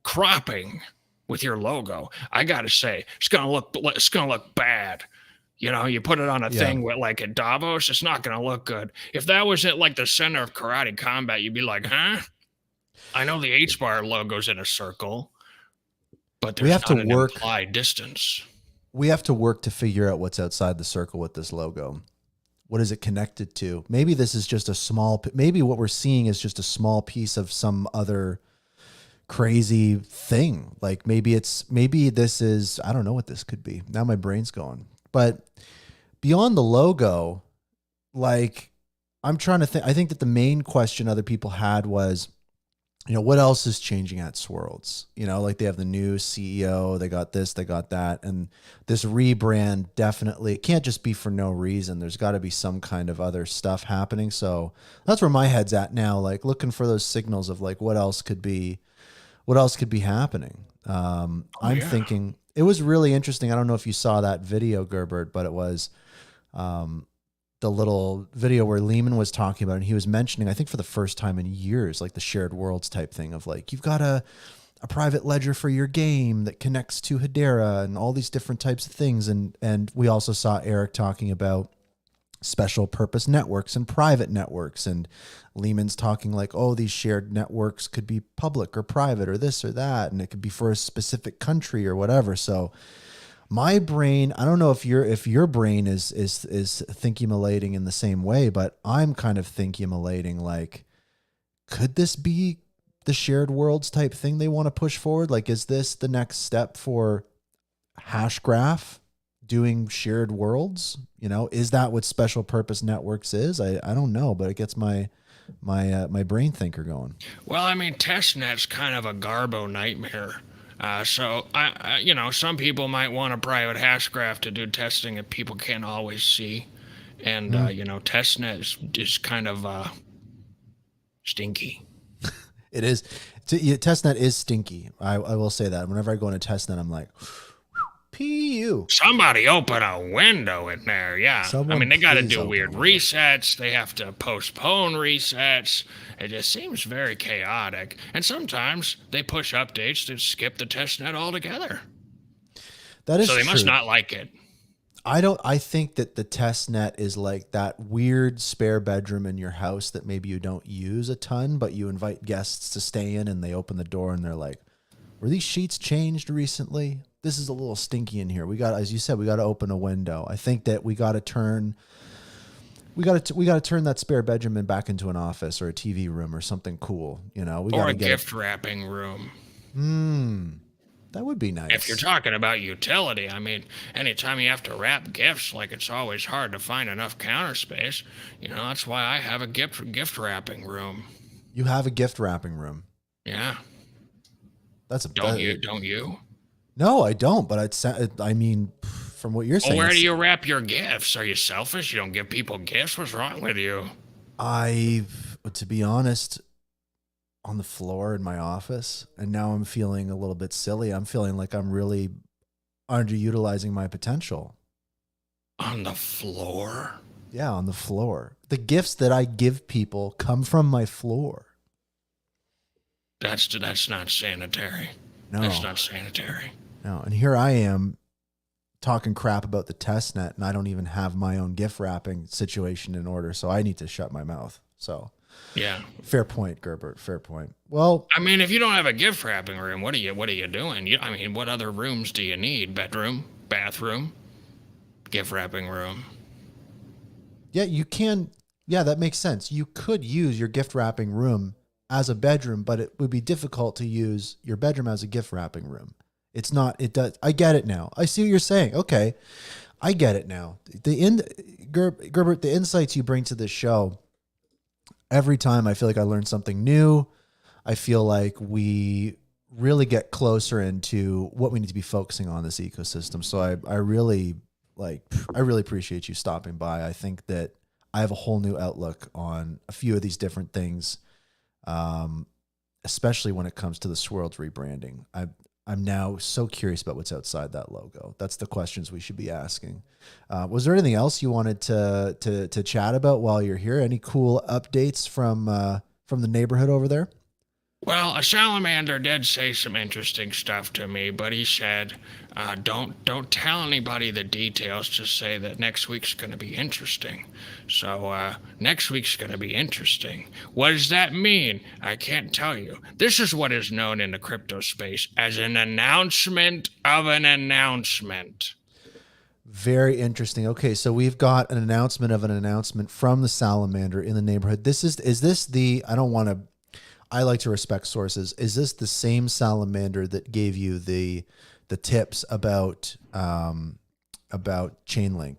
cropping with your logo, I got to say it's going to look bad. You put it on a thing with like at Davos, it's not going to look good. If that was at like the center of Karate Combat, you'd be like, huh? I know the HBAR logo's in a circle, but there's not an implied distance. We have to work to figure out what's outside the circle with this logo. What is it connected to? Maybe this is just maybe what we're seeing is just a small piece of some other crazy thing. Like maybe this is, I don't know what this could be. Now my brain's going. But beyond the logo, like I'm trying to think, I think that the main question other people had was, what else is changing at Swirlds? Like they have the new CEO, they got this, they got that. And this rebrand definitely, it can't just be for no reason. There's got to be some kind of other stuff happening. So that's where my head's at now, like looking for those signals of like, what else could be happening? I'm thinking it was really interesting. I don't know if you saw that video, Gerbert, but it was, the little video where Lehman was talking about, and he was mentioning, I think for the first time in years, like the shared worlds type thing of like, you've got a private ledger for your game that connects to Hedera and all these different types of things. And we also saw Eric talking about special purpose networks and private networks. And Lehman's talking like, oh, these shared networks could be public or private or this or that. And it could be for a specific country or whatever. So my brain, I don't know if your brain is thinkumulating in the same way, but I'm kind of thinkumulating like, could this be the shared worlds type thing they want to push forward? Like, is this the next step for Hashgraph doing shared worlds? Is that what special purpose networks is? I don't know, but it gets my brain thinker going. Well, I mean, testnet's kind of a Garbo nightmare. So some people might want a private Hashgraph to do testing that people can't always see. And, testnet is kind of stinky. It is. Testnet is stinky. I will say that. Whenever I go into testnet, I'm like, PU. Somebody open a window in there. Yeah. They got to do weird resets. They have to postpone resets. It just seems very chaotic. And sometimes they push updates to skip the testnet altogether. That is so they true. must not like it. I think that the testnet is like that weird spare bedroom in your house that maybe you don't use a ton, but you invite guests to stay in and they open the door and they're like, were these sheets changed recently? This is a little stinky in here. We got, as you said, we got to open a window. I think that we got to turn that spare bedroom back into an office or a TV room or something cool. We got a gift wrapping room. That would be nice. If you're talking about utility, I mean, anytime you have to wrap gifts, like it's always hard to find enough counter space. You know, that's why I have a gift wrapping room. You have a gift wrapping room. Yeah. That's a Don't you? No, I don't. But I mean, from what you're saying, Well, where do you wrap your gifts? Are you selfish? You don't give people gifts? What's wrong with you? To be honest, on the floor in my office, and now I'm feeling a little bit silly. I'm feeling like I'm really underutilizing my potential. On the floor? Yeah, on the floor. The gifts that I give people come from my floor. That's not sanitary. No. That's not sanitary. No, and here I am talking crap about the test net, and I don't even have my own gift wrapping situation in order, so I need to shut my mouth. So yeah, fair point, Gerbert. Fair point. Well, I mean, if you don't have a gift wrapping room, what are you doing? I mean, what other rooms do you need? Bedroom, bathroom, gift wrapping room. Yeah, you can. Yeah, that makes sense. You could use your gift wrapping room as a bedroom, but it would be difficult to use your bedroom as a gift wrapping room. It's not. It does. I get it now. I see what you're saying. Okay, I get it now. Gerbert, the insights you bring to this show. Every time I feel like I learn something new. I feel like we really get closer into what we need to be focusing on this ecosystem. So I really appreciate you stopping by. I think that I have a whole new outlook on a few of these different things, especially when it comes to the Swirlds rebranding. I'm now so curious about what's outside that logo. That's the questions we should be asking. Was there anything else you wanted to chat about while you're here? Any cool updates from the neighborhood over there? Well, a salamander did say some interesting stuff to me, but he said, don't tell anybody the details, just say that next week's going to be interesting. So next week's going to be interesting. What does that mean? I can't tell you. This is what is known in the crypto space as an announcement of an announcement. Very interesting. Okay, so we've got an announcement of an announcement from the salamander in the neighborhood. Is this the, I like to respect sources. Is this the same salamander that gave you the tips about Chainlink?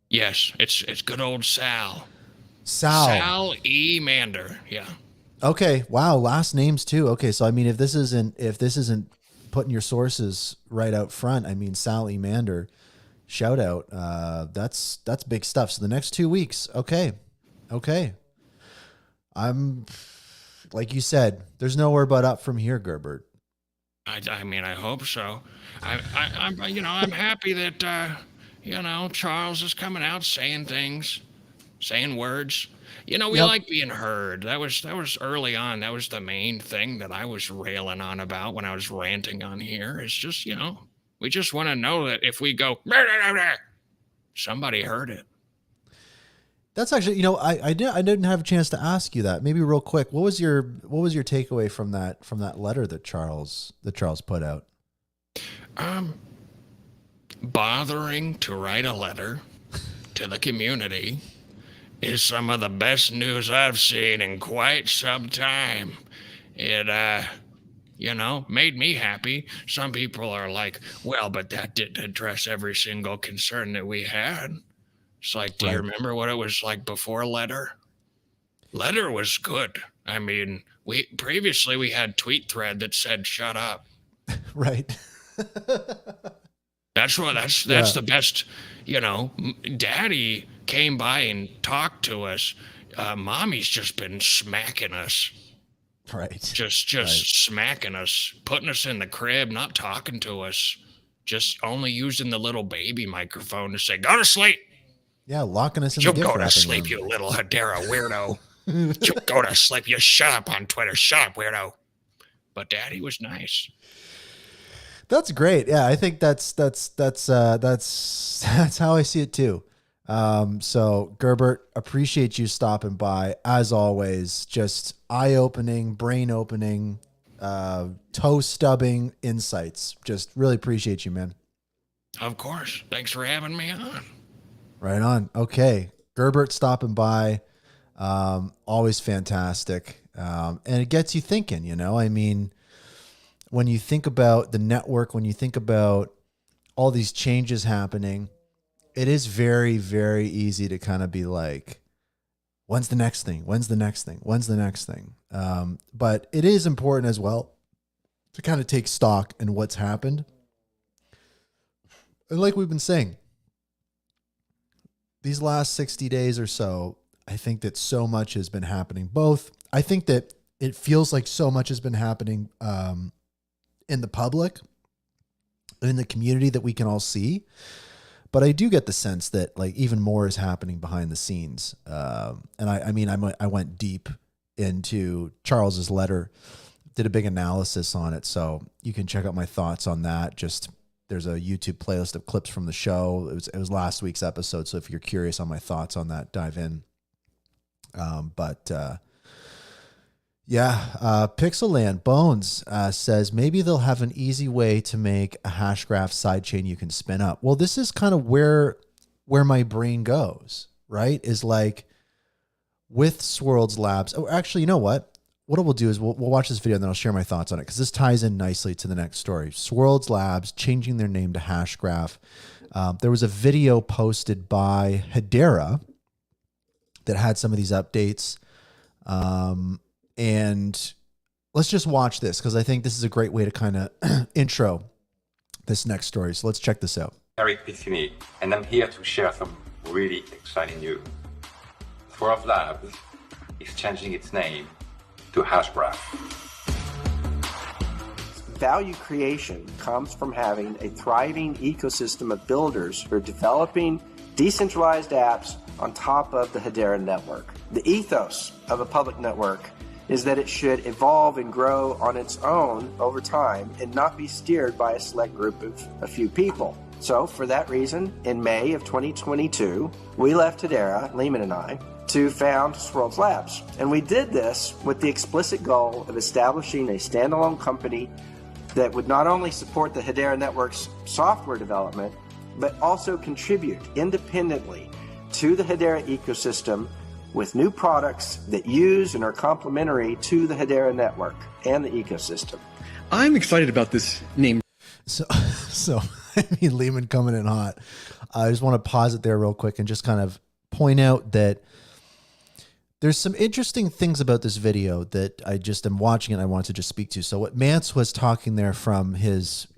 Yes, it's good old Sal. Sal E. Mander. Yeah. Okay. Wow. Last names too. Okay. So I mean, if this isn't putting your sources right out front, I mean, Sal E. Mander, shout out. That's big stuff. So the next 2 weeks. Okay. I'm. Like you said, there's nowhere but up from here, Gerbert. I mean, I hope so. I'm happy that Charles is coming out saying things, saying words. We like being heard. That was early on. That was the main thing that I was railing on about when I was ranting on here. It's just we just want to know that if we go, somebody heard it. That's actually, I didn't have a chance to ask you that. Maybe real quick, what was your takeaway from that letter that Charles put out? Bothering to write a letter to the community is some of the best news I've seen in quite some time. It made me happy. Some people are like, well, but that didn't address every single concern that we had. It's like, do you remember what it was like before Letter? Letter was good. I mean, we had tweet thread that said, shut up. Right. That's the best, Daddy came by and talked to us. Mommy's just been smacking us. Right. Just smacking us, putting us in the crib, not talking to us, just only using the little baby microphone to say, go to sleep. Yeah, locking us in the gift wrapping room. You go to sleep, you little Hedera weirdo. You go to sleep. You shut up on Twitter. Shut up, weirdo. But Daddy was nice. That's great. Yeah, I think that's how I see it too. So Gerbert, appreciate you stopping by as always. Just eye-opening, brain-opening, toe-stubbing insights. Just really appreciate you, man. Of course. Thanks for having me on. Right on. Okay. Gerbert stopping by. Always fantastic. And it gets you thinking, I mean, when you think about the network, when you think about all these changes happening, it is very, very easy to kind of be like, when's the next thing? When's the next thing? When's the next thing? But it is important as well to kind of take stock in what's happened. And like we've been saying, these last 60 days or so, I think that so much has been happening. Both, I think that it feels like so much has been happening in the public, in the community that we can all see. But I do get the sense that like even more is happening behind the scenes. And I went deep into Charles's letter, did a big analysis on it. So you can check out my thoughts on that. Just there's a YouTube playlist of clips from the show. It was last week's episode. So if you're curious on my thoughts on that, dive in. Pixelland Bones says maybe they'll have an easy way to make a Hashgraph sidechain you can spin up. Well, this is kind of where my brain goes, right? Is like with Swirlds Labs. Oh, actually, you know what? What we'll do is we'll watch this video and then I'll share my thoughts on it because this ties in nicely to the next story. Swirlds Labs changing their name to Hashgraph. There was a video posted by Hedera that had some of these updates. And let's just watch this because I think this is a great way to kind of intro this next story. So let's check this out. Eric Piscini, and I'm here to share some really exciting news. Swirlds Labs is changing its name to Hashgraph. Value creation comes from having a thriving ecosystem of builders who are developing decentralized apps on top of the Hedera network. The ethos of a public network is that it should evolve and grow on its own over time and not be steered by a select group of a few people. So for that reason, in May of 2022, we left Hedera, Lehman and I, to found Swirlds Labs. And we did this with the explicit goal of establishing a standalone company that would not only support the Hedera network's software development, but also contribute independently to the Hedera ecosystem with new products that use and are complementary to the Hedera network and the ecosystem. I'm excited about this name. So I mean, Lehman coming in hot. I just want to pause it there real quick and just kind of point out that there's some interesting things about this video that I just am watching and I want to just speak to. So what Mance was talking there from his,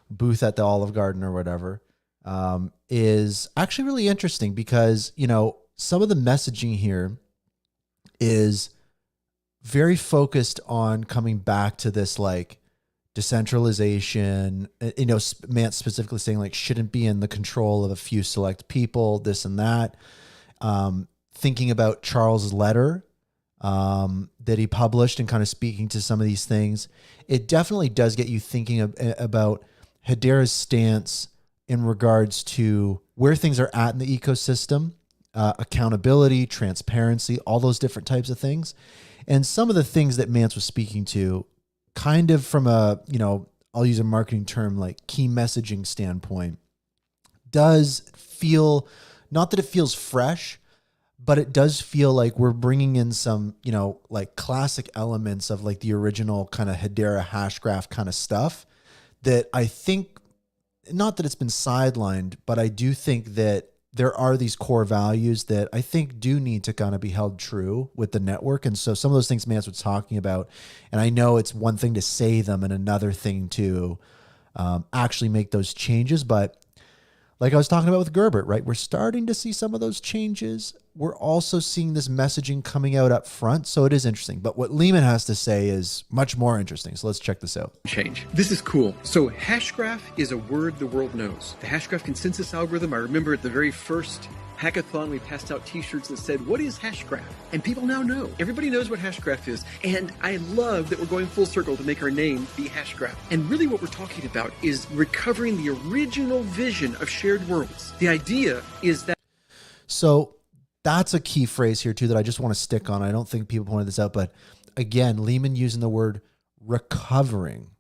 booth at the Olive Garden or whatever, is actually really interesting because, some of the messaging here is very focused on coming back to this like decentralization, Mance specifically saying like shouldn't be in the control of a few select people, this and that. Thinking about Charles's letter that he published and kind of speaking to some of these things, it definitely does get you thinking about Hedera's stance in regards to where things are at in the ecosystem, accountability, transparency, all those different types of things. And some of the things that Mance was speaking to kind of from a, I'll use a marketing term like key messaging standpoint, does feel, not that it feels fresh, but it does feel like we're bringing in some, like classic elements of like the original kind of Hedera Hashgraph kind of stuff that I think, not that it's been sidelined, but I do think that there are these core values that I think do need to kind of be held true with the network. And so some of those things Mance was talking about, and I know it's one thing to say them and another thing to actually make those changes. But like I was talking about with Gerbert, right? We're starting to see some of those changes. We're also seeing this messaging coming out up front. So it is interesting. But what Lehman has to say is much more interesting. So let's check this out. Change. This is cool. So Hashgraph is a word the world knows. The Hashgraph consensus algorithm, I remember at the very first hackathon, we passed out t-shirts that said, what is Hashgraph? And people now know. Everybody knows what Hashgraph is. And I love that we're going full circle to make our name be Hashgraph. And really what we're talking about is recovering the original vision of shared worlds. The idea is that... So that's a key phrase here too that I just want to stick on. I don't think people pointed this out, but again, Lehman using the word recovering.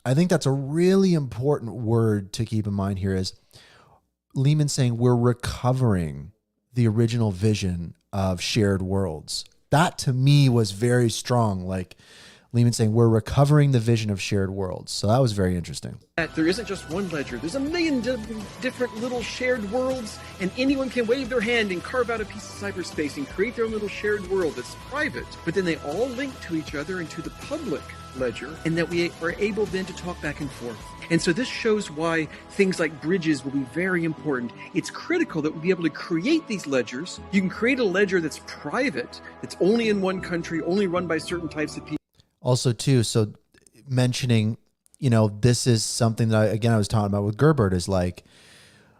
I think that's a really important word to keep in mind here is Lehman saying we're recovering the original vision of shared worlds. That to me was very strong. Like Lehman saying, we're recovering the vision of shared worlds. So that was very interesting. That there isn't just one ledger. There's a million different little shared worlds, and anyone can wave their hand and carve out a piece of cyberspace and create their own little shared world that's private. But then they all link to each other into the public ledger, and that we are able then to talk back and forth. And so this shows why things like bridges will be very important. It's critical that we be able to create these ledgers. You can create a ledger that's private, that's only in one country, only run by certain types of people. Also, too, so mentioning, this is something that, I was talking about with Gerbert, is like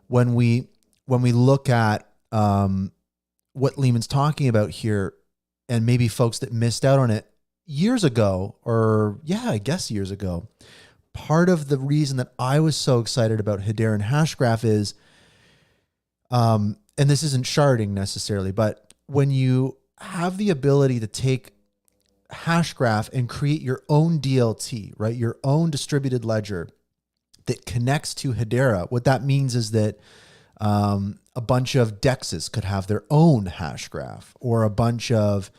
when we look at what Lehman's talking about here, and maybe folks that missed out on it years ago, years ago, part of the reason that I was so excited about Hedera and Hashgraph is, and this isn't sharding necessarily, but when you have the ability to take Hashgraph and create your own DLT, right? Your own distributed ledger that connects to Hedera. What that means is that a bunch of DEXs could have their own Hashgraph, or a bunch of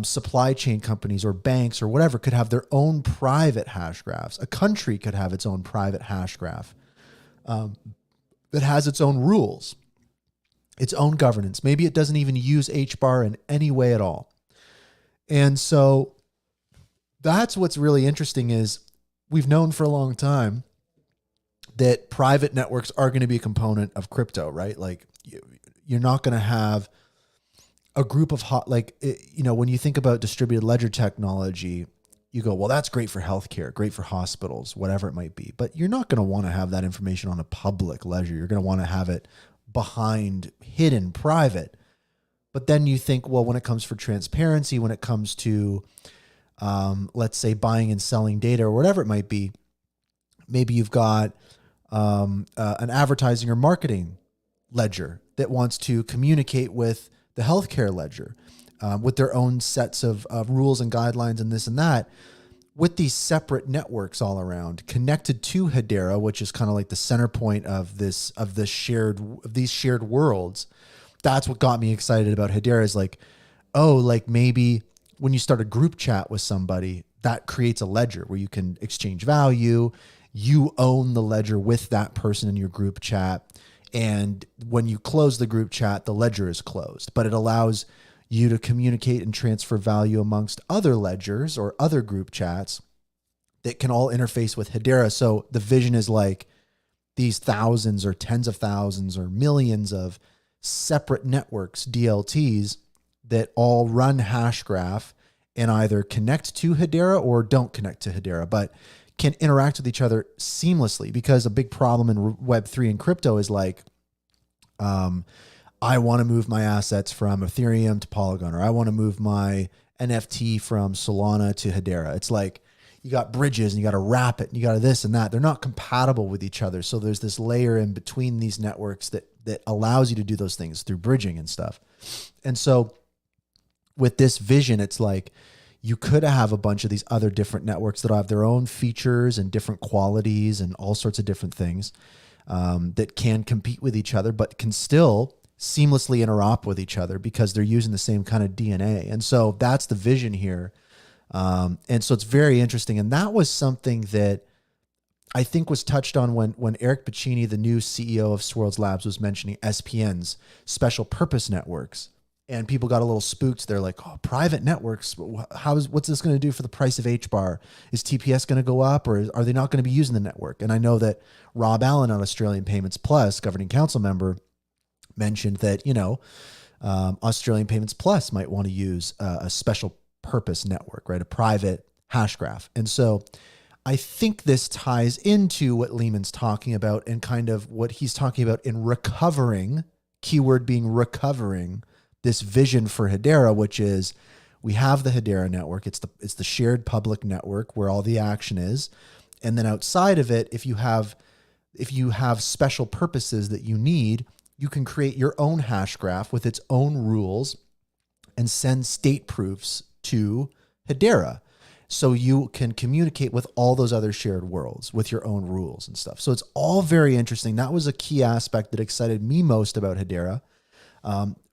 supply chain companies or banks or whatever could have their own private Hashgraphs. A country could have its own private Hashgraph that has its own rules, its own governance. Maybe it doesn't even use HBAR in any way at all. And so that's what's really interesting, is we've known for a long time that private networks are going to be a component of crypto, right? Like you're not going to have a group of when you think about distributed ledger technology, you go, well, that's great for healthcare, great for hospitals, whatever it might be. But you're not going to want to have that information on a public ledger. You're going to want to have it behind, hidden, private. But then you think, well, when it comes for transparency, when it comes to, let's say, buying and selling data or whatever it might be, maybe you've got an advertising or marketing ledger that wants to communicate with the healthcare ledger with their own sets of rules and guidelines and this and that, with these separate networks all around connected to Hedera, which is kind of like the center point of these shared worlds. That's what got me excited about Hedera, is like, maybe when you start a group chat with somebody, that creates a ledger where you can exchange value. You own the ledger with that person in your group chat. And when you close the group chat, the ledger is closed, but it allows you to communicate and transfer value amongst other ledgers or other group chats that can all interface with Hedera. So the vision is like these thousands or tens of thousands or millions of separate networks, DLTs, that all run Hashgraph and either connect to Hedera or don't connect to Hedera, but can interact with each other seamlessly. Because a big problem in Web3 and crypto is like, I want to move my assets from Ethereum to Polygon, or I want to move my NFT from Solana to Hedera. It's like you got bridges and you got to wrap it and you got to this and that. They're not compatible with each other. So there's this layer in between these networks that allows you to do those things through bridging and stuff. And so with this vision, it's like you could have a bunch of these other different networks that have their own features and different qualities and all sorts of different things that can compete with each other, but can still seamlessly interop with each other because they're using the same kind of DNA. And so that's the vision here. And so it's very interesting. And that was something that I think was touched on when Eric Pacini, the new CEO of Swirlds Labs, was mentioning SPNs, special purpose networks. And people got a little spooked. They're like, oh, private networks, what's this going to do for the price of HBAR? Is TPS going to go up, or are they not going to be using the network? And I know that Rob Allen on Australian Payments Plus, governing council member, mentioned that, Australian Payments Plus might want to use a special purpose network, right? A private Hashgraph. And so I think this ties into what Lehman's talking about and kind of what he's talking about in recovering, keyword being recovering, this vision for Hedera, which is we have the Hedera network. It's the shared public network where all the action is. And then outside of it, if you have special purposes that you need, you can create your own Hashgraph with its own rules and send state proofs to Hedera. So you can communicate with all those other shared worlds with your own rules and stuff. So it's all very interesting. That was a key aspect that excited me most about Hedera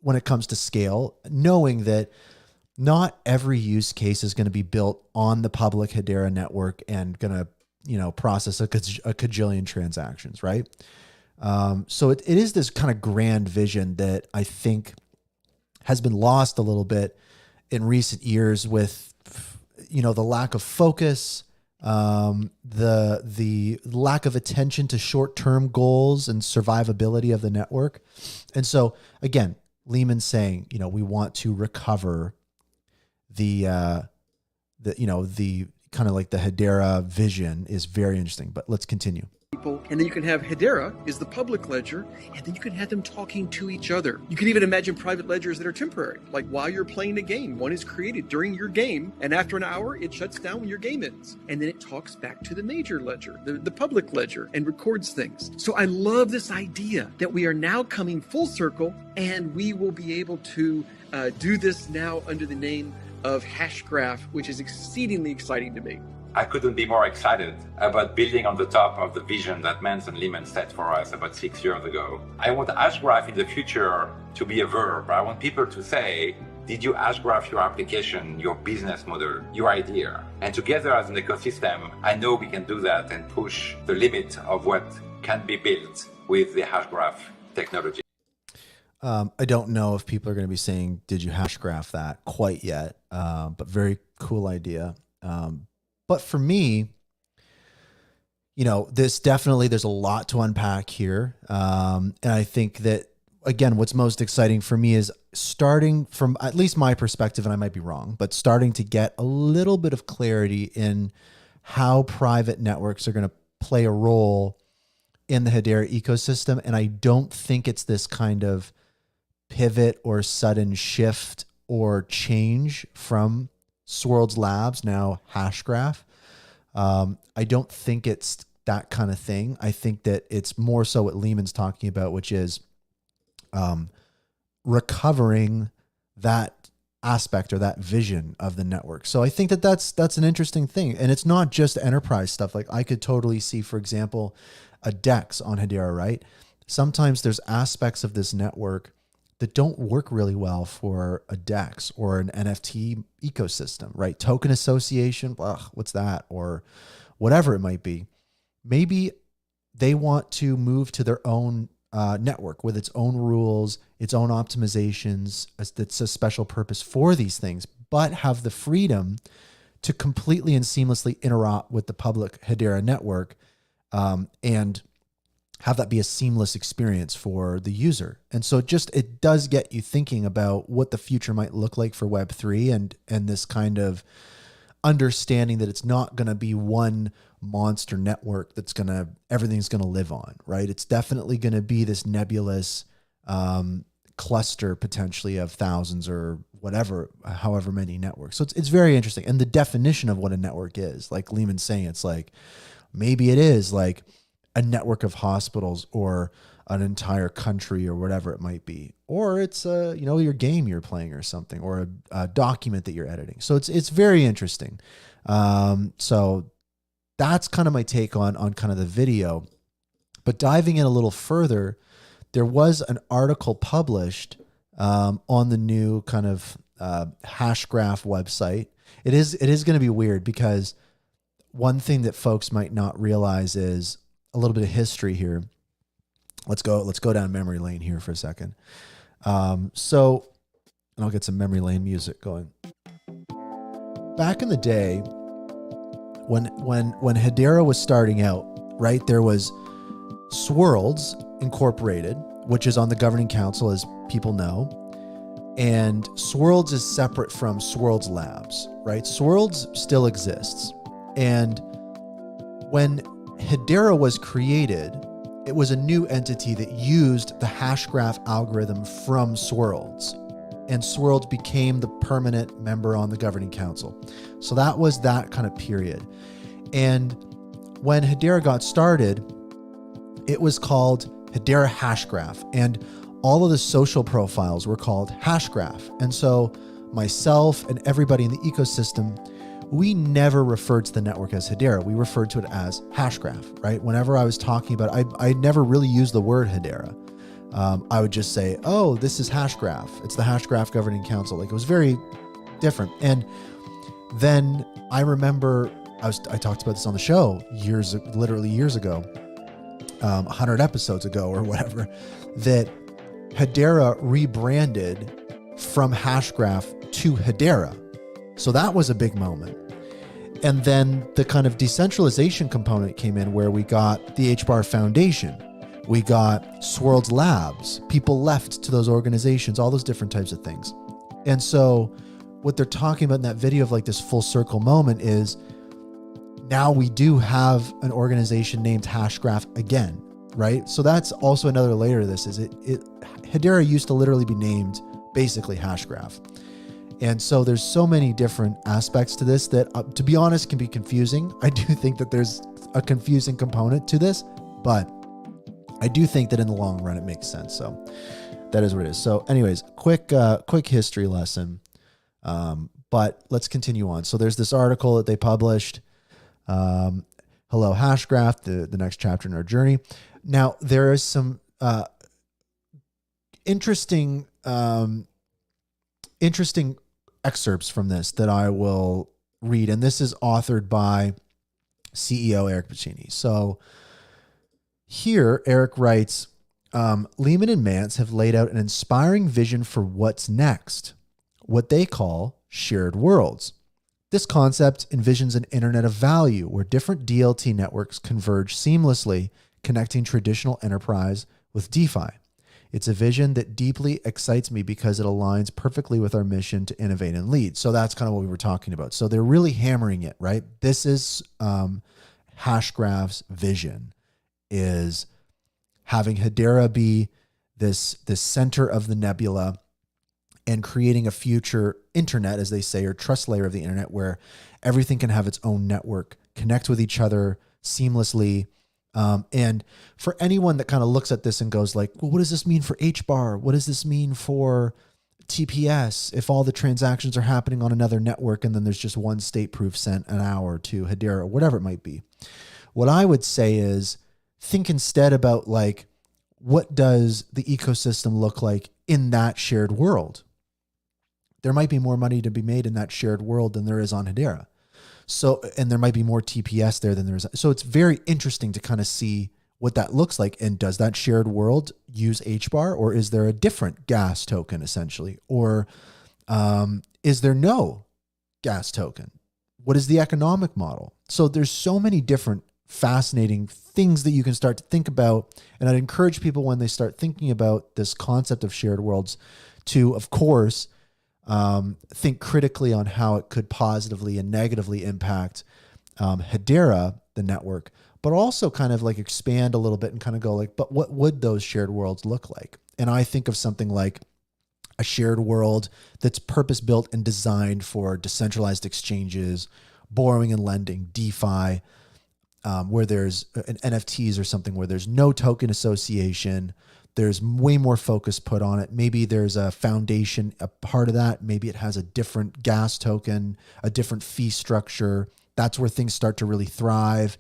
when it comes to scale, knowing that not every use case is going to be built on the public Hedera network and going to, process a cajillion transactions, right? So it is this kind of grand vision that I think has been lost a little bit in recent years with, the lack of focus, the lack of attention to short-term goals and survivability of the network. And so again, Lehman's saying, we want to recover the kind of like the Hedera vision is very interesting, but let's continue. People, and then you can have Hedera is the public ledger, and then you can have them talking to each other. You can even imagine private ledgers that are temporary, like while you're playing a game, one is created during your game, and after an hour, it shuts down when your game ends. And then it talks back to the major ledger, the public ledger, and records things. So I love this idea that we are now coming full circle, and we will be able to do this now under the name of Hashgraph, which is exceedingly exciting to me. I couldn't be more excited about building on the top of the vision that Mans and Lehman set for us about 6 years ago. I want Hashgraph in the future to be a verb. I want people to say, did you Hashgraph your application, your business model, your idea? And together as an ecosystem, I know we can do that and push the limit of what can be built with the Hashgraph technology. I don't know if people are going to be saying, did you Hashgraph that quite yet? But very cool idea. But for me, there's a lot to unpack here. And I think that, again, what's most exciting for me is starting from, at least my perspective, and I might be wrong, but starting to get a little bit of clarity in how private networks are going to play a role in the Hedera ecosystem. And I don't think it's this kind of pivot or sudden shift or change from Swirlds Labs, now Hashgraph. I don't think it's that kind of thing. I think that it's more so what Lehman's talking about, which is recovering that aspect or that vision of the network. So I think that that's an interesting thing. And it's not just enterprise stuff. Like I could totally see, for example, a DEX on Hedera, right? Sometimes there's aspects of this network that don't work really well for a DEX or an NFT ecosystem, right? Token association, what's that? Or whatever it might be. Maybe they want to move to their own network with its own rules, its own optimizations. It's a special purpose for these things, but have the freedom to completely and seamlessly interop with the public Hedera network and have that be a seamless experience for the user. And so it does get you thinking about what the future might look like for Web3 and this kind of understanding that it's not going to be one monster network everything's going to live on, right? It's definitely going to be this nebulous cluster potentially of thousands or however many networks. So it's very interesting. And the definition of what a network is, like Lehman's saying, it's like, maybe it is like a network of hospitals or an entire country or whatever it might be, or it's your game you're playing or something, or a document that you're editing. So it's very interesting. So that's kind of my take on kind of the video, but diving in a little further, there was an article published on the new kind of Hashgraph website. It is going to be weird because one thing that folks might not realize is a little bit of history here. Let's go down memory lane here for a second. And I'll get some memory lane music going. Back in the day, when Hedera was starting out, right, there was Swirlds Incorporated, which is on the governing council, as people know. And Swirlds is separate from Swirlds Labs, right? Swirlds still exists. And when Hedera was created, it was a new entity that used the Hashgraph algorithm from Swirlds. And Swirlds became the permanent member on the governing council. So that was that kind of period. And when Hedera got started, it was called Hedera Hashgraph. And all of the social profiles were called Hashgraph. And so myself and everybody in the ecosystem, we never referred to the network as Hedera. We referred to it as Hashgraph, right? Whenever I was talking about it, I never really used the word Hedera. I would just say, oh, this is Hashgraph. It's the Hashgraph Governing Council. Like, it was very different. And then I remember I talked about this on the show literally years ago, 100 episodes ago or whatever, that Hedera rebranded from Hashgraph to Hedera. So that was a big moment. And then the kind of decentralization component came in, where we got the HBAR Foundation. We got Swirlds Labs. People left to those organizations, all those different types of things. And so what they're talking about in that video of like this full circle moment is now we do have an organization named Hashgraph again, right? So that's also another layer of this, is Hedera used to literally be named basically Hashgraph. And so there's so many different aspects to this that, to be honest, can be confusing. I do think that there's a confusing component to this, but I do think that in the long run, it makes sense. So that is what it is. So anyways, quick history lesson. But let's continue on. So there's this article that they published, Hello Hashgraph, the next chapter in our journey. Now there is some interesting excerpts from this that I will read. And this is authored by CEO Eric Pacini. So here, Eric writes, Lehman and Mance have laid out an inspiring vision for what's next, what they call shared worlds. This concept envisions an internet of value where different DLT networks converge seamlessly, connecting traditional enterprise with DeFi. It's a vision that deeply excites me because it aligns perfectly with our mission to innovate and lead. So that's kind of what we were talking about. So they're really hammering it, right? This is Hashgraph's vision, is having Hedera be this center of the nebula and creating a future internet, as they say, or trust layer of the internet, where everything can have its own network, connect with each other seamlessly. And for anyone that kind of looks at this and goes like, well, what does this mean for HBAR? What does this mean for TPS? If all the transactions are happening on another network and then there's just one state proof sent an hour to Hedera, or whatever it might be. What I would say is think instead about like, what does the ecosystem look like in that shared world? There might be more money to be made in that shared world than there is on Hedera. So, and there might be more TPS there than there is. So it's very interesting to kind of see what that looks like. And does that shared world use HBAR, or is there a different gas token essentially? Or is there no gas token? What is the economic model? So there's so many different fascinating things that you can start to think about. And I'd encourage people when they start thinking about this concept of shared worlds to, of course, think critically on how it could positively and negatively impact Hedera, the network, but also kind of like expand a little bit and kind of go like, but what would those shared worlds look like? And I think of something like a shared world that's purpose-built and designed for decentralized exchanges, borrowing and lending, DeFi, where there's an NFTs or something where there's no token association. There's way more focus put on it. Maybe there's a foundation, a part of that. Maybe it has a different gas token, a different fee structure. That's where things start to really thrive.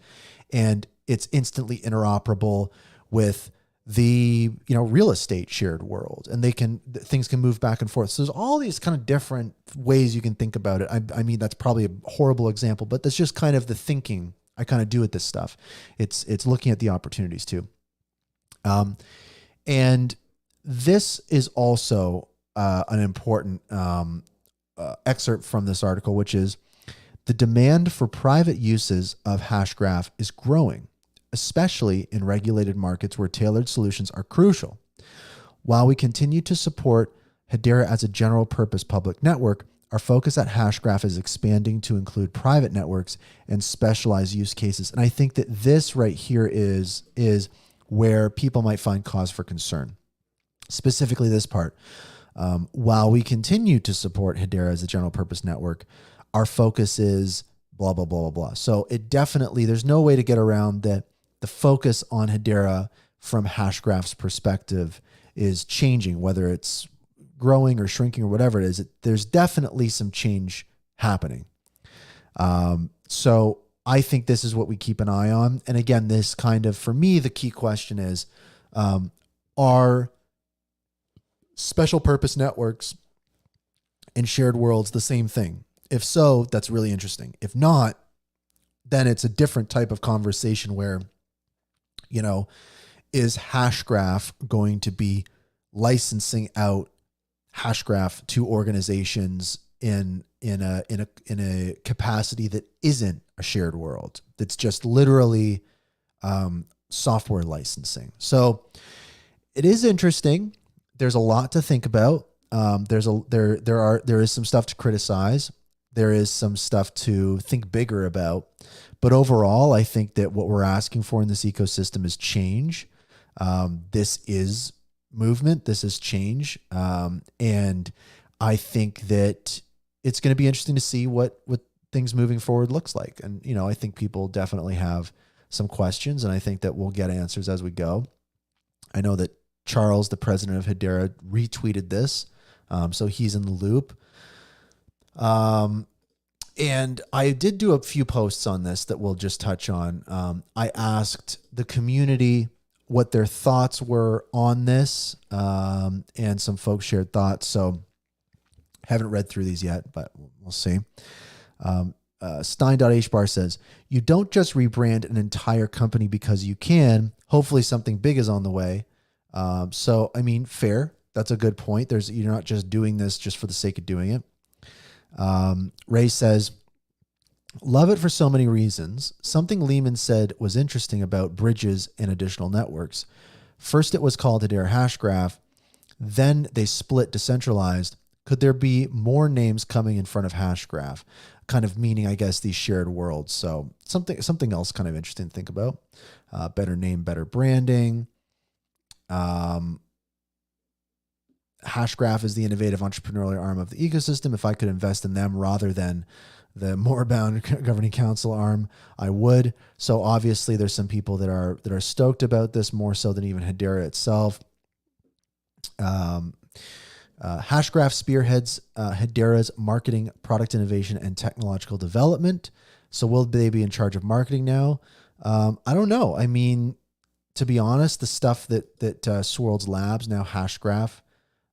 And it's instantly interoperable with the, real estate shared world. And things can move back and forth. So there's all these kind of different ways you can think about it. I mean, that's probably a horrible example, but that's just kind of the thinking I kind of do with this stuff. It's looking at the opportunities too. And this is also an important excerpt from this article, which is the demand for private uses of Hashgraph is growing, especially in regulated markets where tailored solutions are crucial. While we continue to support Hedera as a general purpose public network, our focus at Hashgraph is expanding to include private networks and specialized use cases. And I think that this right here is where people might find cause for concern. Specifically this part. While we continue to support Hedera as a general purpose network, our focus is blah, blah, blah, blah, blah. So it definitely, there's no way to get around that the focus on Hedera from Hashgraph's perspective is changing, whether it's growing or shrinking or whatever it is. There's definitely some change happening. So I think this is what we keep an eye on. And again, this kind of, for me, the key question is, are special purpose networks and shared worlds the same thing? If so, that's really interesting. If not, then it's a different type of conversation where, you know, is Hashgraph going to be licensing out Hashgraph to organizations in a capacity that isn't a shared world? That's just literally software licensing. So it is interesting. There's a lot to think about. There is some stuff to criticize. There is some stuff to think bigger about. But overall, I think that what we're asking for in this ecosystem is change. This is movement. This is change. And I think that it's going to be interesting to see what things moving forward looks like. And, you know, I think people definitely have some questions, and I think that we'll get answers as we go. I know that Charles, the president of Hedera, retweeted this. So he's in the loop. And I did do a few posts on this that we'll just touch on. I asked the community what their thoughts were on this, and some folks shared thoughts. So haven't read through these yet, but we'll see. Stein.hbar says, you don't just rebrand an entire company because you can. Hopefully something big is on the way. So, I mean, fair. That's a good point. You're not just doing this just for the sake of doing it. Ray says, love it for so many reasons. Something Lehman said was interesting about bridges and additional networks. First, it was called Hedera Hashgraph. Then they split decentralized. Could there be more names coming in front of Hashgraph? Kind of meaning, I guess, these shared worlds. So something else kind of interesting to think about. Better name, better branding. Hashgraph is the innovative entrepreneurial arm of the ecosystem. If I could invest in them rather than the moribund governing council arm, I would. So obviously there's some people that are stoked about this more so than even Hedera itself. Hashgraph spearheads Hedera's marketing, product innovation, and technological development. So will they be in charge of marketing now? I don't know. I mean, to be honest, the stuff that Swirlds Labs, now Hashgraph,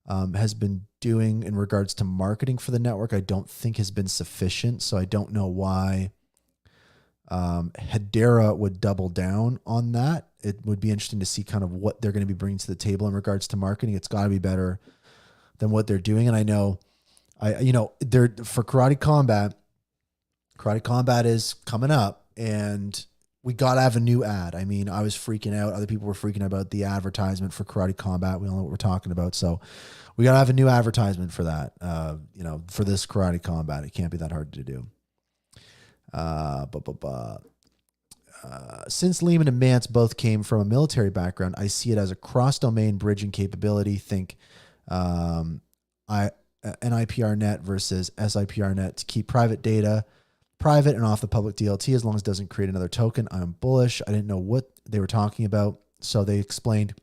has been doing in regards to marketing for the network, I don't think has been sufficient. So I don't know why Hedera would double down on that. It would be interesting to see kind of what they're going to be bringing to the table in regards to marketing. It's got to be better than what they're doing. And I know, they're for Karate Combat is coming up, and we got to have a new ad. I mean, I was freaking out. Other people were freaking out about the advertisement for Karate Combat. We all know what we're talking about. So we got to have a new advertisement for that, for this Karate Combat. It can't be that hard to do. Since Lehman and Mance both came from a military background, I see it as a cross-domain bridging capability. Think an IPR net versus SIPR net to keep private data private and off the public DLT as long as it doesn't create another token. I'm bullish. I didn't know what they were talking about. So they explained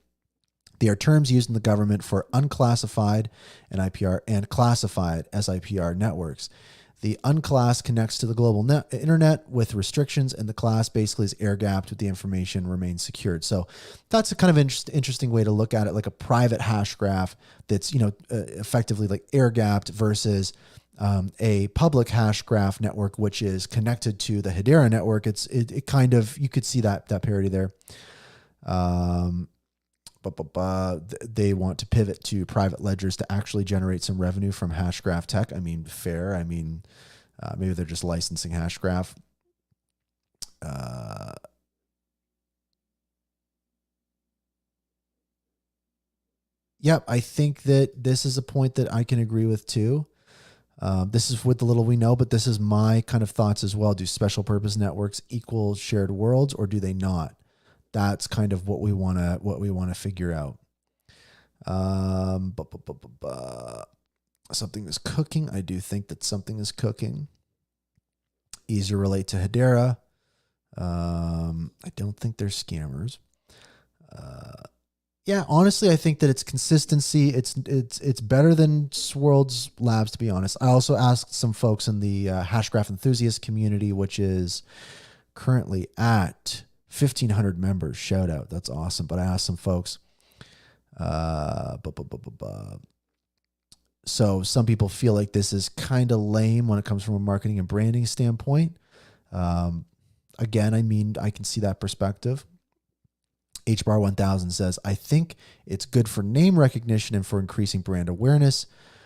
they are terms used in the government for unclassified NIPR and classified SIPR networks. The unclass connects to the global internet with restrictions, and the class basically is air-gapped with the information remains secured. So that's a kind of interesting way to look at it, like a private hash graph that's, effectively like air-gapped versus a public hash graph network, which is connected to the Hedera network. It kind of, you could see that parity there. They want to pivot to private ledgers to actually generate some revenue from Hashgraph tech. I mean, fair. I mean, maybe they're just licensing Hashgraph. Yep, I think that this is a point that I can agree with too. This is with the little we know, but this is my kind of thoughts as well. Do special purpose networks equal shared worlds, or do they not? That's kind of what we want to figure out. Something is cooking. I do think that something is cooking. Easier relate to Hedera. I don't think they're scammers. Yeah, honestly, I think that it's consistency. It's better than Swirlds Labs, to be honest. I also asked some folks in the Hashgraph enthusiast community, which is currently at 1,500 members. Shout out. That's awesome. But I asked some folks. So some people feel like this is kind of lame when it comes from a marketing and branding standpoint. Again, I mean, I can see that perspective. HBAR 1000 says, I think it's good for name recognition and for increasing brand awareness.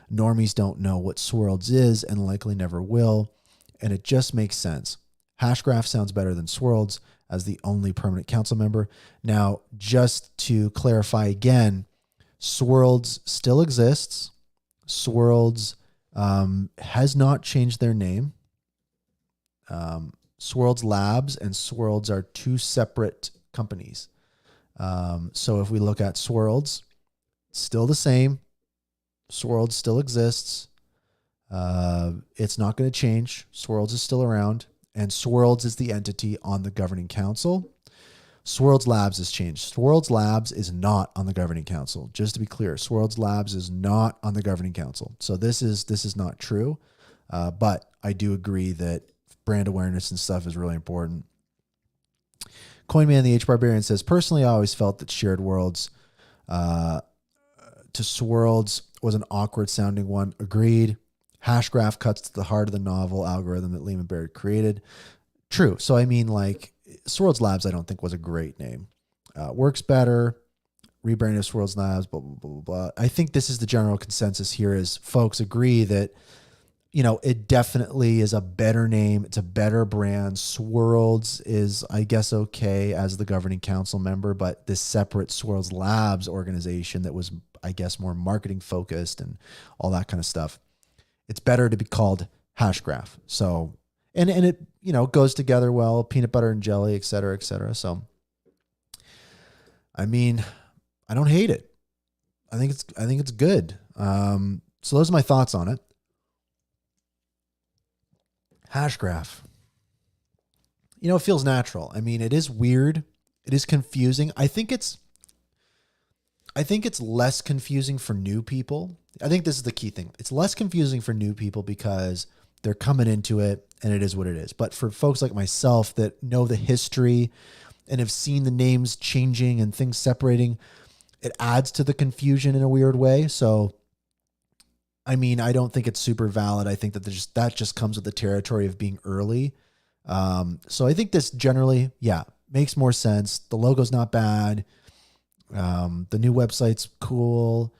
Normies don't know what Swirlds is and likely never will, and it just makes sense. Hashgraph sounds better than Swirlds as the only permanent council member. Now, just to clarify again, Swirlds still exists. Swirlds has not changed their name. Swirlds Labs and Swirlds are two separate companies. So if we look at Swirlds, still the same. Swirlds still exists. It's not going to change. Swirlds is still around, and Swirlds is the entity on the governing council. Swirlds Labs has changed. Swirlds Labs is not on the governing council. Just to be clear, Swirlds Labs is not on the governing council. So this is not true. But I do agree that brand awareness and stuff is really important. Coinman, the H Barbarian, says, personally, I always felt that shared worlds to Swirlds was an awkward sounding one. Agreed. Hashgraph cuts to the heart of the novel algorithm that Lehman Baird created. True. So, I mean, like, Swirlds Labs, I don't think was a great name. Works better. Rebranded Swirlds Labs, blah, blah, blah, blah, blah. I think this is the general consensus here is folks agree that, you know, it definitely is a better name. It's a better brand. Swirlds is, I guess, okay as the governing council member, but this separate Swirlds Labs organization that was, I guess, more marketing focused and all that kind of stuff. It's better to be called Hashgraph. So, and it, you know, goes together well, peanut butter and jelly, et cetera, et cetera. So, I mean, I don't hate it. I think it's good. So those are my thoughts on it. Hashgraph. You know, it feels natural. I mean, it is weird. It is confusing. I think it's less confusing for new people. I think this is the key thing. It's less confusing for new people because they're coming into it and it is what it is. But for folks like myself that know the history and have seen the names changing and things separating, it adds to the confusion in a weird way. So, I mean, I don't think it's super valid. I think that that just comes with the territory of being early. So I think this generally, makes more sense. The logo's not bad. The new website's cool.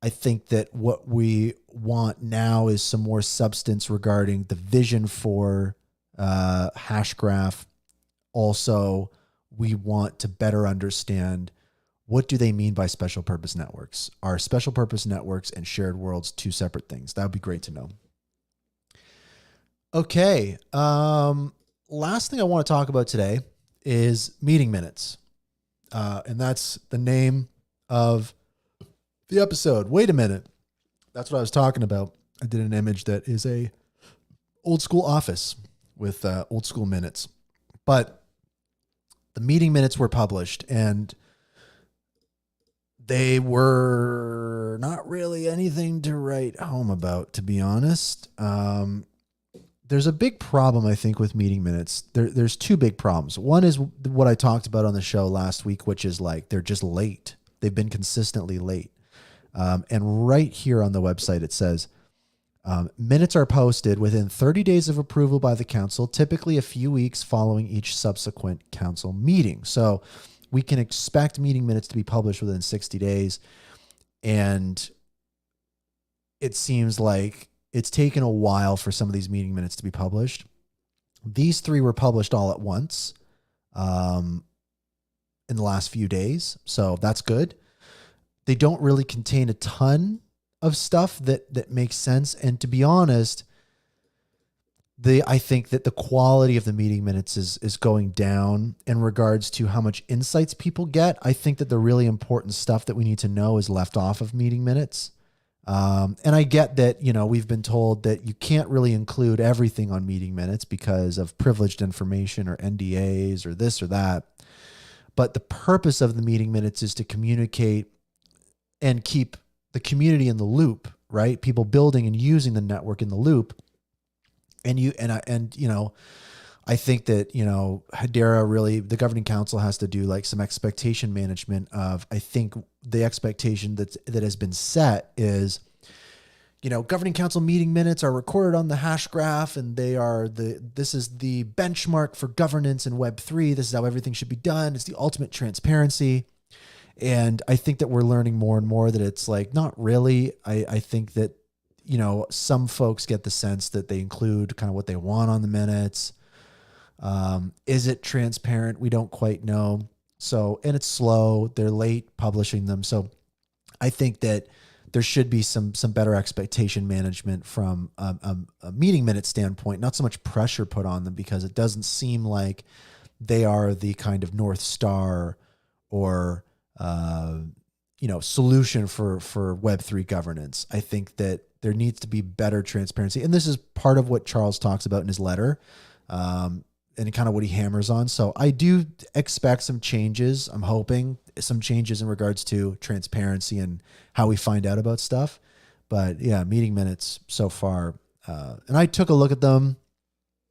I think that what we want now is some more substance regarding the vision for Hashgraph. Also, we want to better understand what do they mean by special purpose networks? Are special purpose networks and shared worlds two separate things? That would be great to know. Okay. Last thing I want to talk about today is meeting minutes. And that's the name of the episode. Wait a minute. That's what I was talking about. I did an image that is a old school office with old school minutes. But the meeting minutes were published and they were not really anything to write home about, to be honest. There's a big problem, I think, with meeting minutes. There's two big problems. One is what I talked about on the show last week, which is like they're just late. They've been consistently late. And right here on the website, it says, minutes are posted within 30 days of approval by the council, typically a few weeks following each subsequent council meeting. So we can expect meeting minutes to be published within 60 days. And it seems like it's taken a while for some of these meeting minutes to be published. These three were published all at once in the last few days. So that's good. They don't really contain a ton of stuff that makes sense. And to be honest, I think that the quality of the meeting minutes is going down in regards to how much insights people get. I think that the really important stuff that we need to know is left off of meeting minutes. And I get that, you know, we've been told that you can't really include everything on meeting minutes because of privileged information or NDAs or this or that. But the purpose of the meeting minutes is to communicate and keep the community in the loop, right? People building and using the network in the loop. And you know, I think that, you know, Hedera really, the governing council has to do like some expectation management of, I think the expectation that has been set is governing council meeting minutes are recorded on the Hashgraph, and this is the benchmark for governance in Web3. This is how everything should be done. It's the ultimate transparency. And I think that we're learning more and more that it's like, not really. I think that, some folks get the sense that they include kind of what they want on the minutes. Is it transparent? We don't quite know. So, and it's slow. They're late publishing them. So I think that there should be some better expectation management from a meeting minute standpoint, not so much pressure put on them, because it doesn't seem like they are the kind of North Star or, solution for Web3 governance. I think that there needs to be better transparency. And this is part of what Charles talks about in his letter, and kind of what he hammers on. So I do expect some changes. I'm hoping some changes in regards to transparency and how we find out about stuff. But yeah, meeting minutes so far. And I took a look at them.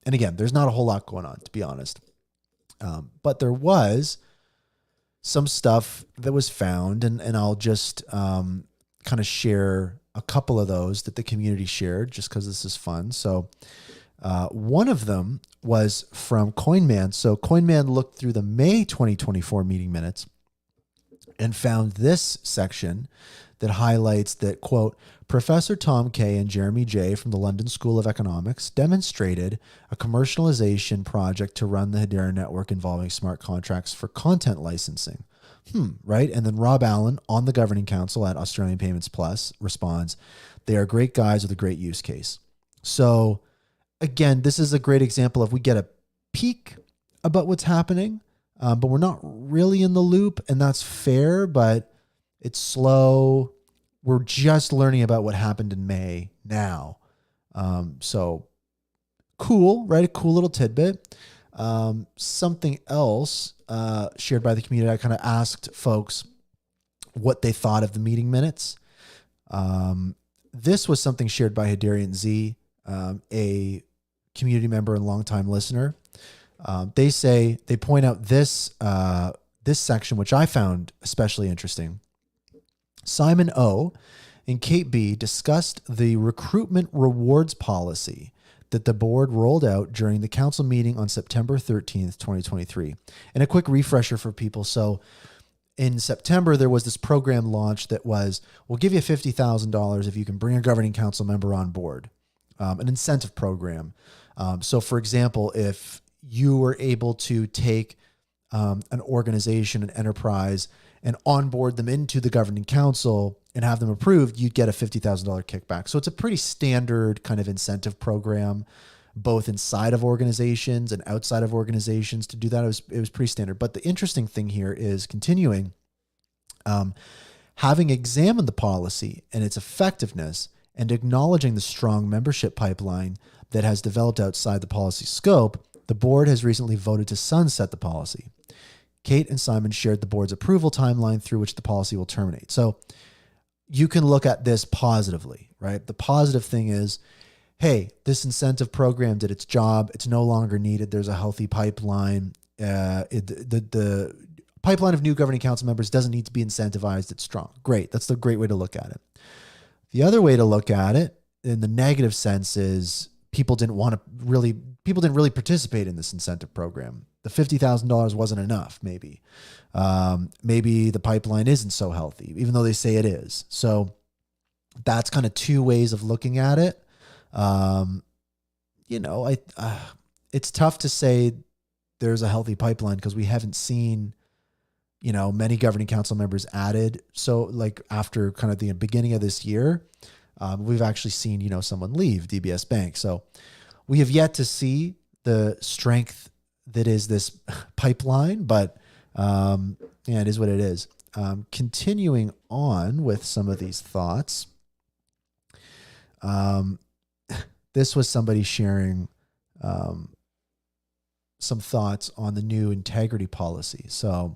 And again, there's not a whole lot going on, to be honest. But there was some stuff that was found, and I'll just kind of share a couple of those that the community shared just because this is fun. So one of them was from CoinMan. So CoinMan looked through the May 2024 meeting minutes and found this section that highlights that, quote, Professor Tom Kay and Jeremy J. from the London School of Economics demonstrated a commercialization project to run the Hedera network involving smart contracts for content licensing. Right? And then Rob Allen on the governing council at Australian Payments Plus responds, they are great guys with a great use case. So again, this is a great example of we get a peek about what's happening, but we're not really in the loop, and that's fair, but it's slow. We're just learning about what happened in May now. So cool, right? A cool little tidbit. Something else shared by the community, I kind of asked folks what they thought of the meeting minutes. This was something shared by Hedarian Z, a community member and longtime listener. They point out this section, which I found especially interesting. Simon O and Kate B discussed the recruitment rewards policy that the board rolled out during the council meeting on September 13th, 2023. And a quick refresher for people. So in September, there was this program launch that was, we'll give you $50,000 if you can bring a governing council member on board, an incentive program. So for example, if you were able to take an organization, an enterprise, and onboard them into the governing council and have them approved, you'd get a $50,000 kickback. So it's a pretty standard kind of incentive program, both inside of organizations and outside of organizations to do that. It was pretty standard. But the interesting thing here is continuing, having examined the policy and its effectiveness and acknowledging the strong membership pipeline that has developed outside the policy scope, the board has recently voted to sunset the policy. Kate and Simon shared the board's approval timeline through which the policy will terminate. So you can look at this positively, right? The positive thing is, hey, this incentive program did its job. It's no longer needed. There's a healthy pipeline. The pipeline of new governing council members doesn't need to be incentivized. It's strong. Great. That's the great way to look at it. The other way to look at it in the negative sense is people didn't really participate in this incentive program. The $50,000 wasn't enough, maybe. Maybe the pipeline isn't so healthy, even though they say it is. So that's kind of two ways of looking at it. It's tough to say there's a healthy pipeline because we haven't seen, many governing council members added. So like after kind of the beginning of this year, we've actually seen, someone leave DBS Bank. So we have yet to see the strength that is this pipeline, but it is what it is. Continuing on with some of these thoughts. This was somebody sharing some thoughts on the new integrity policy. So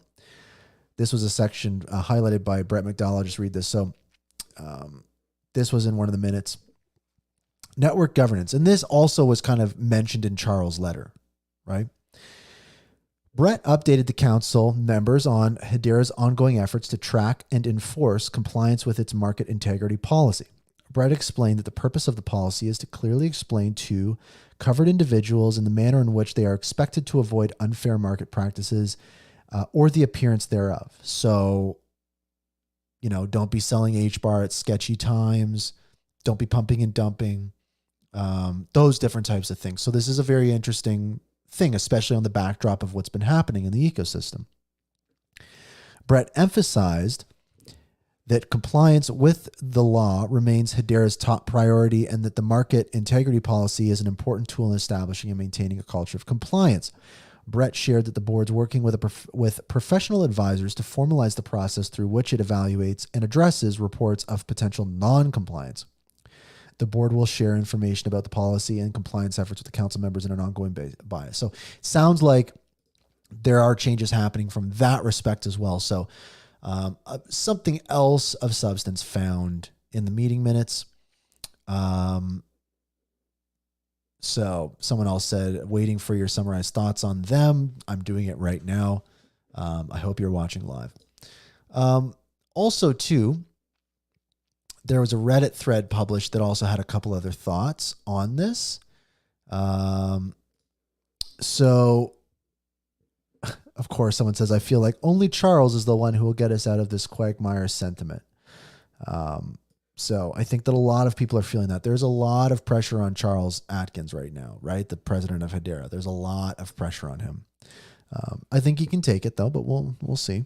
this was a section highlighted by Brett McDowell. I'll just read this. So this was in one of the minutes. Network governance. And this also was kind of mentioned in Charles' letter, right? Brett updated the council members on Hedera's ongoing efforts to track and enforce compliance with its market integrity policy. Brett explained that the purpose of the policy is to clearly explain to covered individuals in the manner in which they are expected to avoid unfair market practices or the appearance thereof. So, don't be selling HBAR at sketchy times. Don't be pumping and dumping. Those different types of things. So this is a very interesting thing, especially on the backdrop of what's been happening in the ecosystem. Brett emphasized that compliance with the law remains Hedera's top priority and that the market integrity policy is an important tool in establishing and maintaining a culture of compliance. Brett shared that the board's working with professional advisors to formalize the process through which it evaluates and addresses reports of potential non-compliance. The board will share information about the policy and compliance efforts with the council members in an ongoing basis. So it sounds like there are changes happening from that respect as well. So something else of substance found in the meeting minutes. So someone else said, waiting for your summarized thoughts on them. I'm doing it right now. I hope you're watching live. Also, too, there was a Reddit thread published that also had a couple other thoughts on this. So, of course, someone says, I feel like only Charles is the one who will get us out of this quagmire sentiment. So I think that a lot of people are feeling that. There's a lot of pressure on Charles Atkins right now, right? The president of Hedera. There's a lot of pressure on him. I think he can take it, though, but we'll see.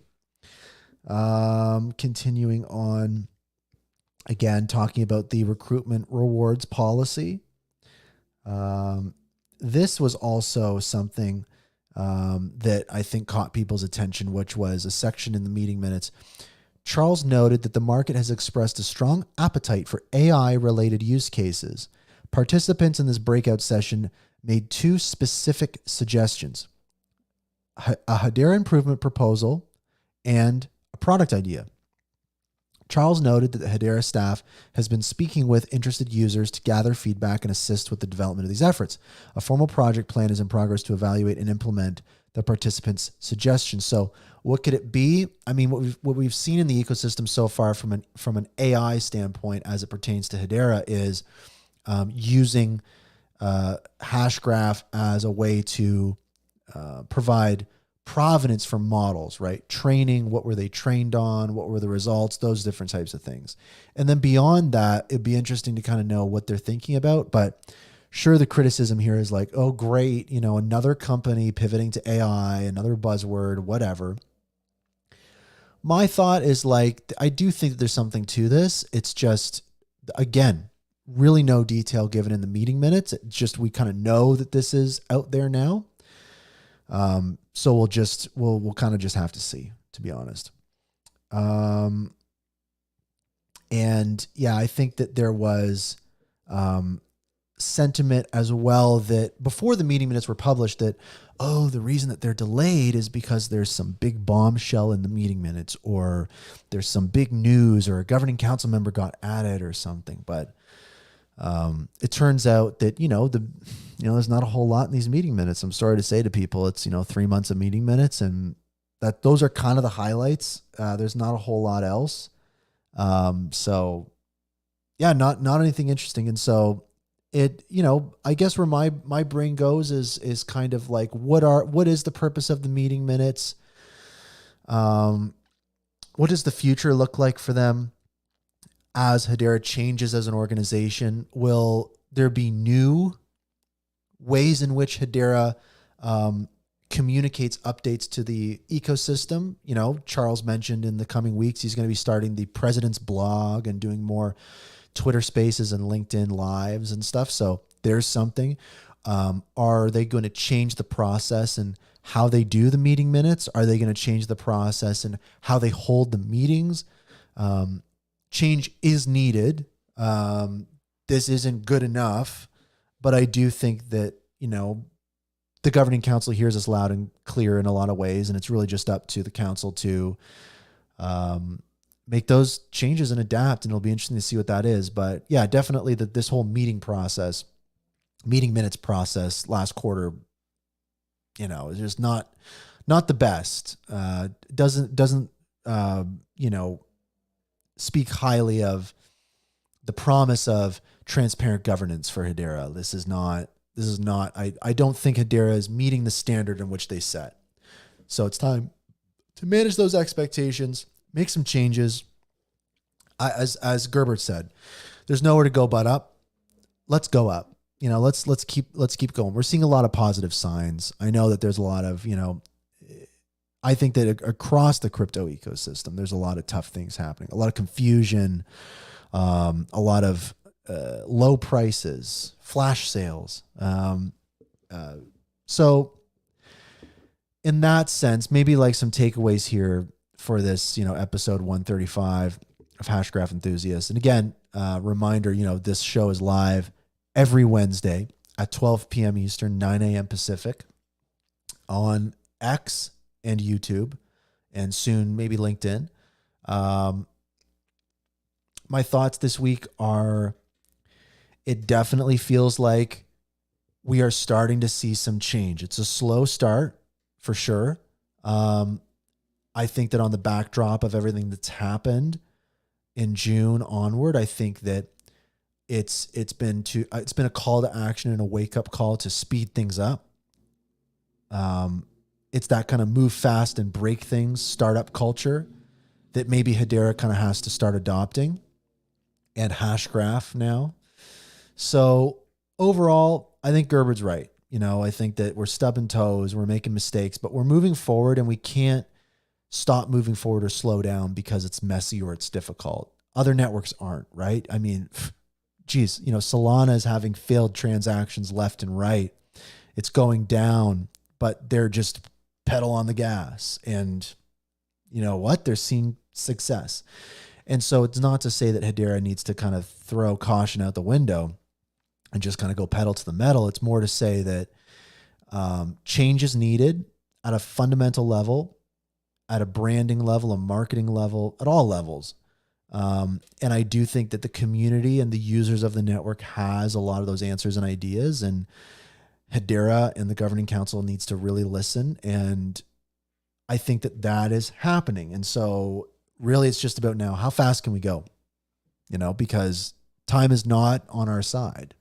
Continuing on, again, talking about the recruitment rewards policy. This was also something that I think caught people's attention, which was a section in the meeting minutes. Charles noted that the market has expressed a strong appetite for AI-related use cases. Participants in this breakout session made two specific suggestions: a Hedera improvement proposal and a product idea. Charles noted that the Hedera staff has been speaking with interested users to gather feedback and assist with the development of these efforts. A formal project plan is in progress to evaluate and implement the participants' suggestions. So what could it be? I mean, what we've seen in the ecosystem so far from an AI standpoint as it pertains to Hedera is using Hashgraph as a way to provide provenance for models, right? Training, what were they trained on? What were the results? Those different types of things. And then beyond that, it'd be interesting to kind of know what they're thinking about. But sure, the criticism here is like, oh, great, another company pivoting to AI, another buzzword, whatever. My thought is like, I do think that there's something to this. It's just, again, really no detail given in the meeting minutes. It's just, we kind of know that this is out there now. So we'll kind of just have to see, to be honest. And yeah, I think that there was, sentiment as well that before the meeting minutes were published that, oh, the reason that they're delayed is because there's some big bombshell in the meeting minutes, or there's some big news, or a governing council member got added or something. But it turns out that, there's not a whole lot in these meeting minutes. I'm sorry to say to people, it's, 3 months of meeting minutes, and that those are kind of the highlights. There's not a whole lot else. So yeah, not anything interesting. And so it, I guess where my brain goes is kind of like, what is the purpose of the meeting minutes? What does the future look like for them as Hedera changes as an organization? Will there be new ways in which Hedera communicates updates to the ecosystem? Charles mentioned in the coming weeks, he's going to be starting the president's blog and doing more Twitter spaces and LinkedIn lives and stuff. So there's something. Are they going to change the process and how they do the meeting minutes? Are they going to change the process and how they hold the meetings? Change is needed. This isn't good enough, but I do think that, the governing council hears us loud and clear in a lot of ways. And it's really just up to the council to, make those changes and adapt. And it'll be interesting to see what that is. But yeah, definitely this whole meeting minutes process last quarter, is just not the best. Doesn't speak highly of the promise of transparent governance for Hedera. This is not, I don't think Hedera is meeting the standard in which they set. So it's time to manage those expectations, make some changes. As Gerbert said, there's nowhere to go but up. Let's go up. Let's keep going. We're seeing a lot of positive signs. I know that there's a lot of, I think that across the crypto ecosystem, there's a lot of tough things happening, a lot of confusion, a lot of low prices, flash sales. So in that sense, maybe like some takeaways here for this, episode 135 of Hashgraph Enthusiasts. And again, reminder, this show is live every Wednesday at 12 p.m. Eastern, 9 a.m. Pacific on X and YouTube, and soon maybe LinkedIn. My thoughts this week are, it definitely feels like we are starting to see some change. It's a slow start for sure. I think that on the backdrop of everything that's happened in June onward, I think that it's been a call to action and a wake up call to speed things up. It's that kind of move fast and break things startup culture that maybe Hedera kind of has to start adopting, and Hashgraph now. So overall, I think Gerbert's right. I think that we're stubbing toes, we're making mistakes, but we're moving forward, and we can't stop moving forward or slow down because it's messy or it's difficult. Other networks aren't, right? I mean, geez, Solana is having failed transactions left and right. It's going down, but they're just pedal on the gas. And you know what? They're seeing success. And so it's not to say that Hedera needs to kind of throw caution out the window and just kind of go pedal to the metal. It's more to say that change is needed at a fundamental level, at a branding level, a marketing level, at all levels. And I do think that the community and the users of the network has a lot of those answers and ideas, and Hedera and the governing council needs to really listen. And I think that that is happening. And so really it's just about now, how fast can we go? Because time is not on our side.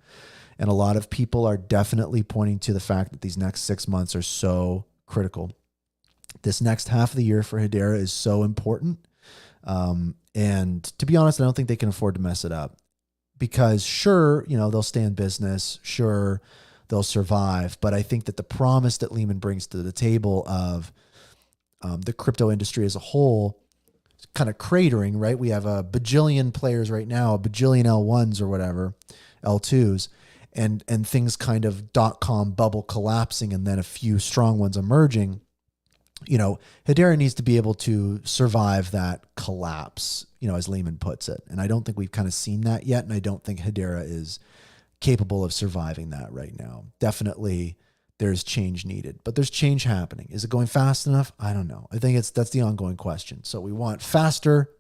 And a lot of people are definitely pointing to the fact that these next 6 months are so critical. This next half of the year for Hedera is so important. And to be honest, I don't think they can afford to mess it up, because sure, they'll stay in business. Sure, they'll survive. But I think that the promise that Lehman brings to the table of the crypto industry as a whole is kind of cratering, right? We have a bajillion players right now, a bajillion L1s or whatever, L2s, and things kind of .com bubble collapsing and then a few strong ones emerging. Hedera needs to be able to survive that collapse, as Lehman puts it. And I don't think we've kind of seen that yet. And I don't think Hedera is capable of surviving that right now. Definitely there's change needed, but there's change happening. Is it going fast enough? I don't know. I think that's the ongoing question. So we want faster.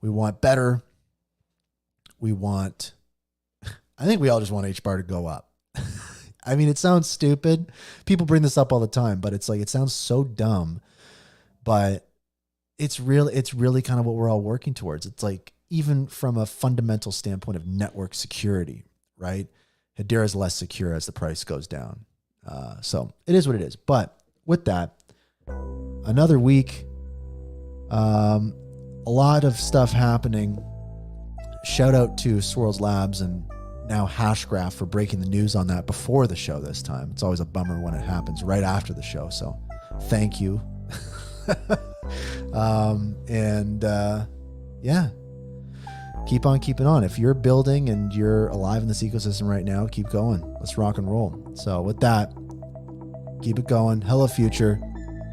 We want better. I think we all just want HBAR to go up. I mean, it sounds stupid. People bring this up all the time, but it's like, it sounds so dumb, but it's really kind of what we're all working towards. It's like, even from a fundamental standpoint of network security, right? Hedera is less secure as the price goes down. So it is what it is. But with that, another week, a lot of stuff happening. Shout out to Swirlds Labs and now Hashgraph for breaking the news on that before the show this time. It's always a bummer when it happens right after the show. So thank you. Yeah, keep on keeping on. If you're building and you're alive in this ecosystem right now, keep going. Let's rock and roll. So with that, keep it going. Hello, future.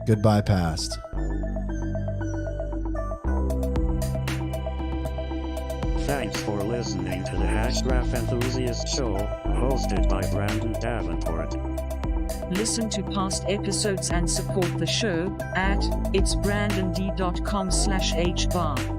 Goodbye, past. Thanks for listening to the Hashgraph Enthusiast Show, hosted by Brandon Davenport. Listen to past episodes and support the show at itsbrandond.com/HBAR.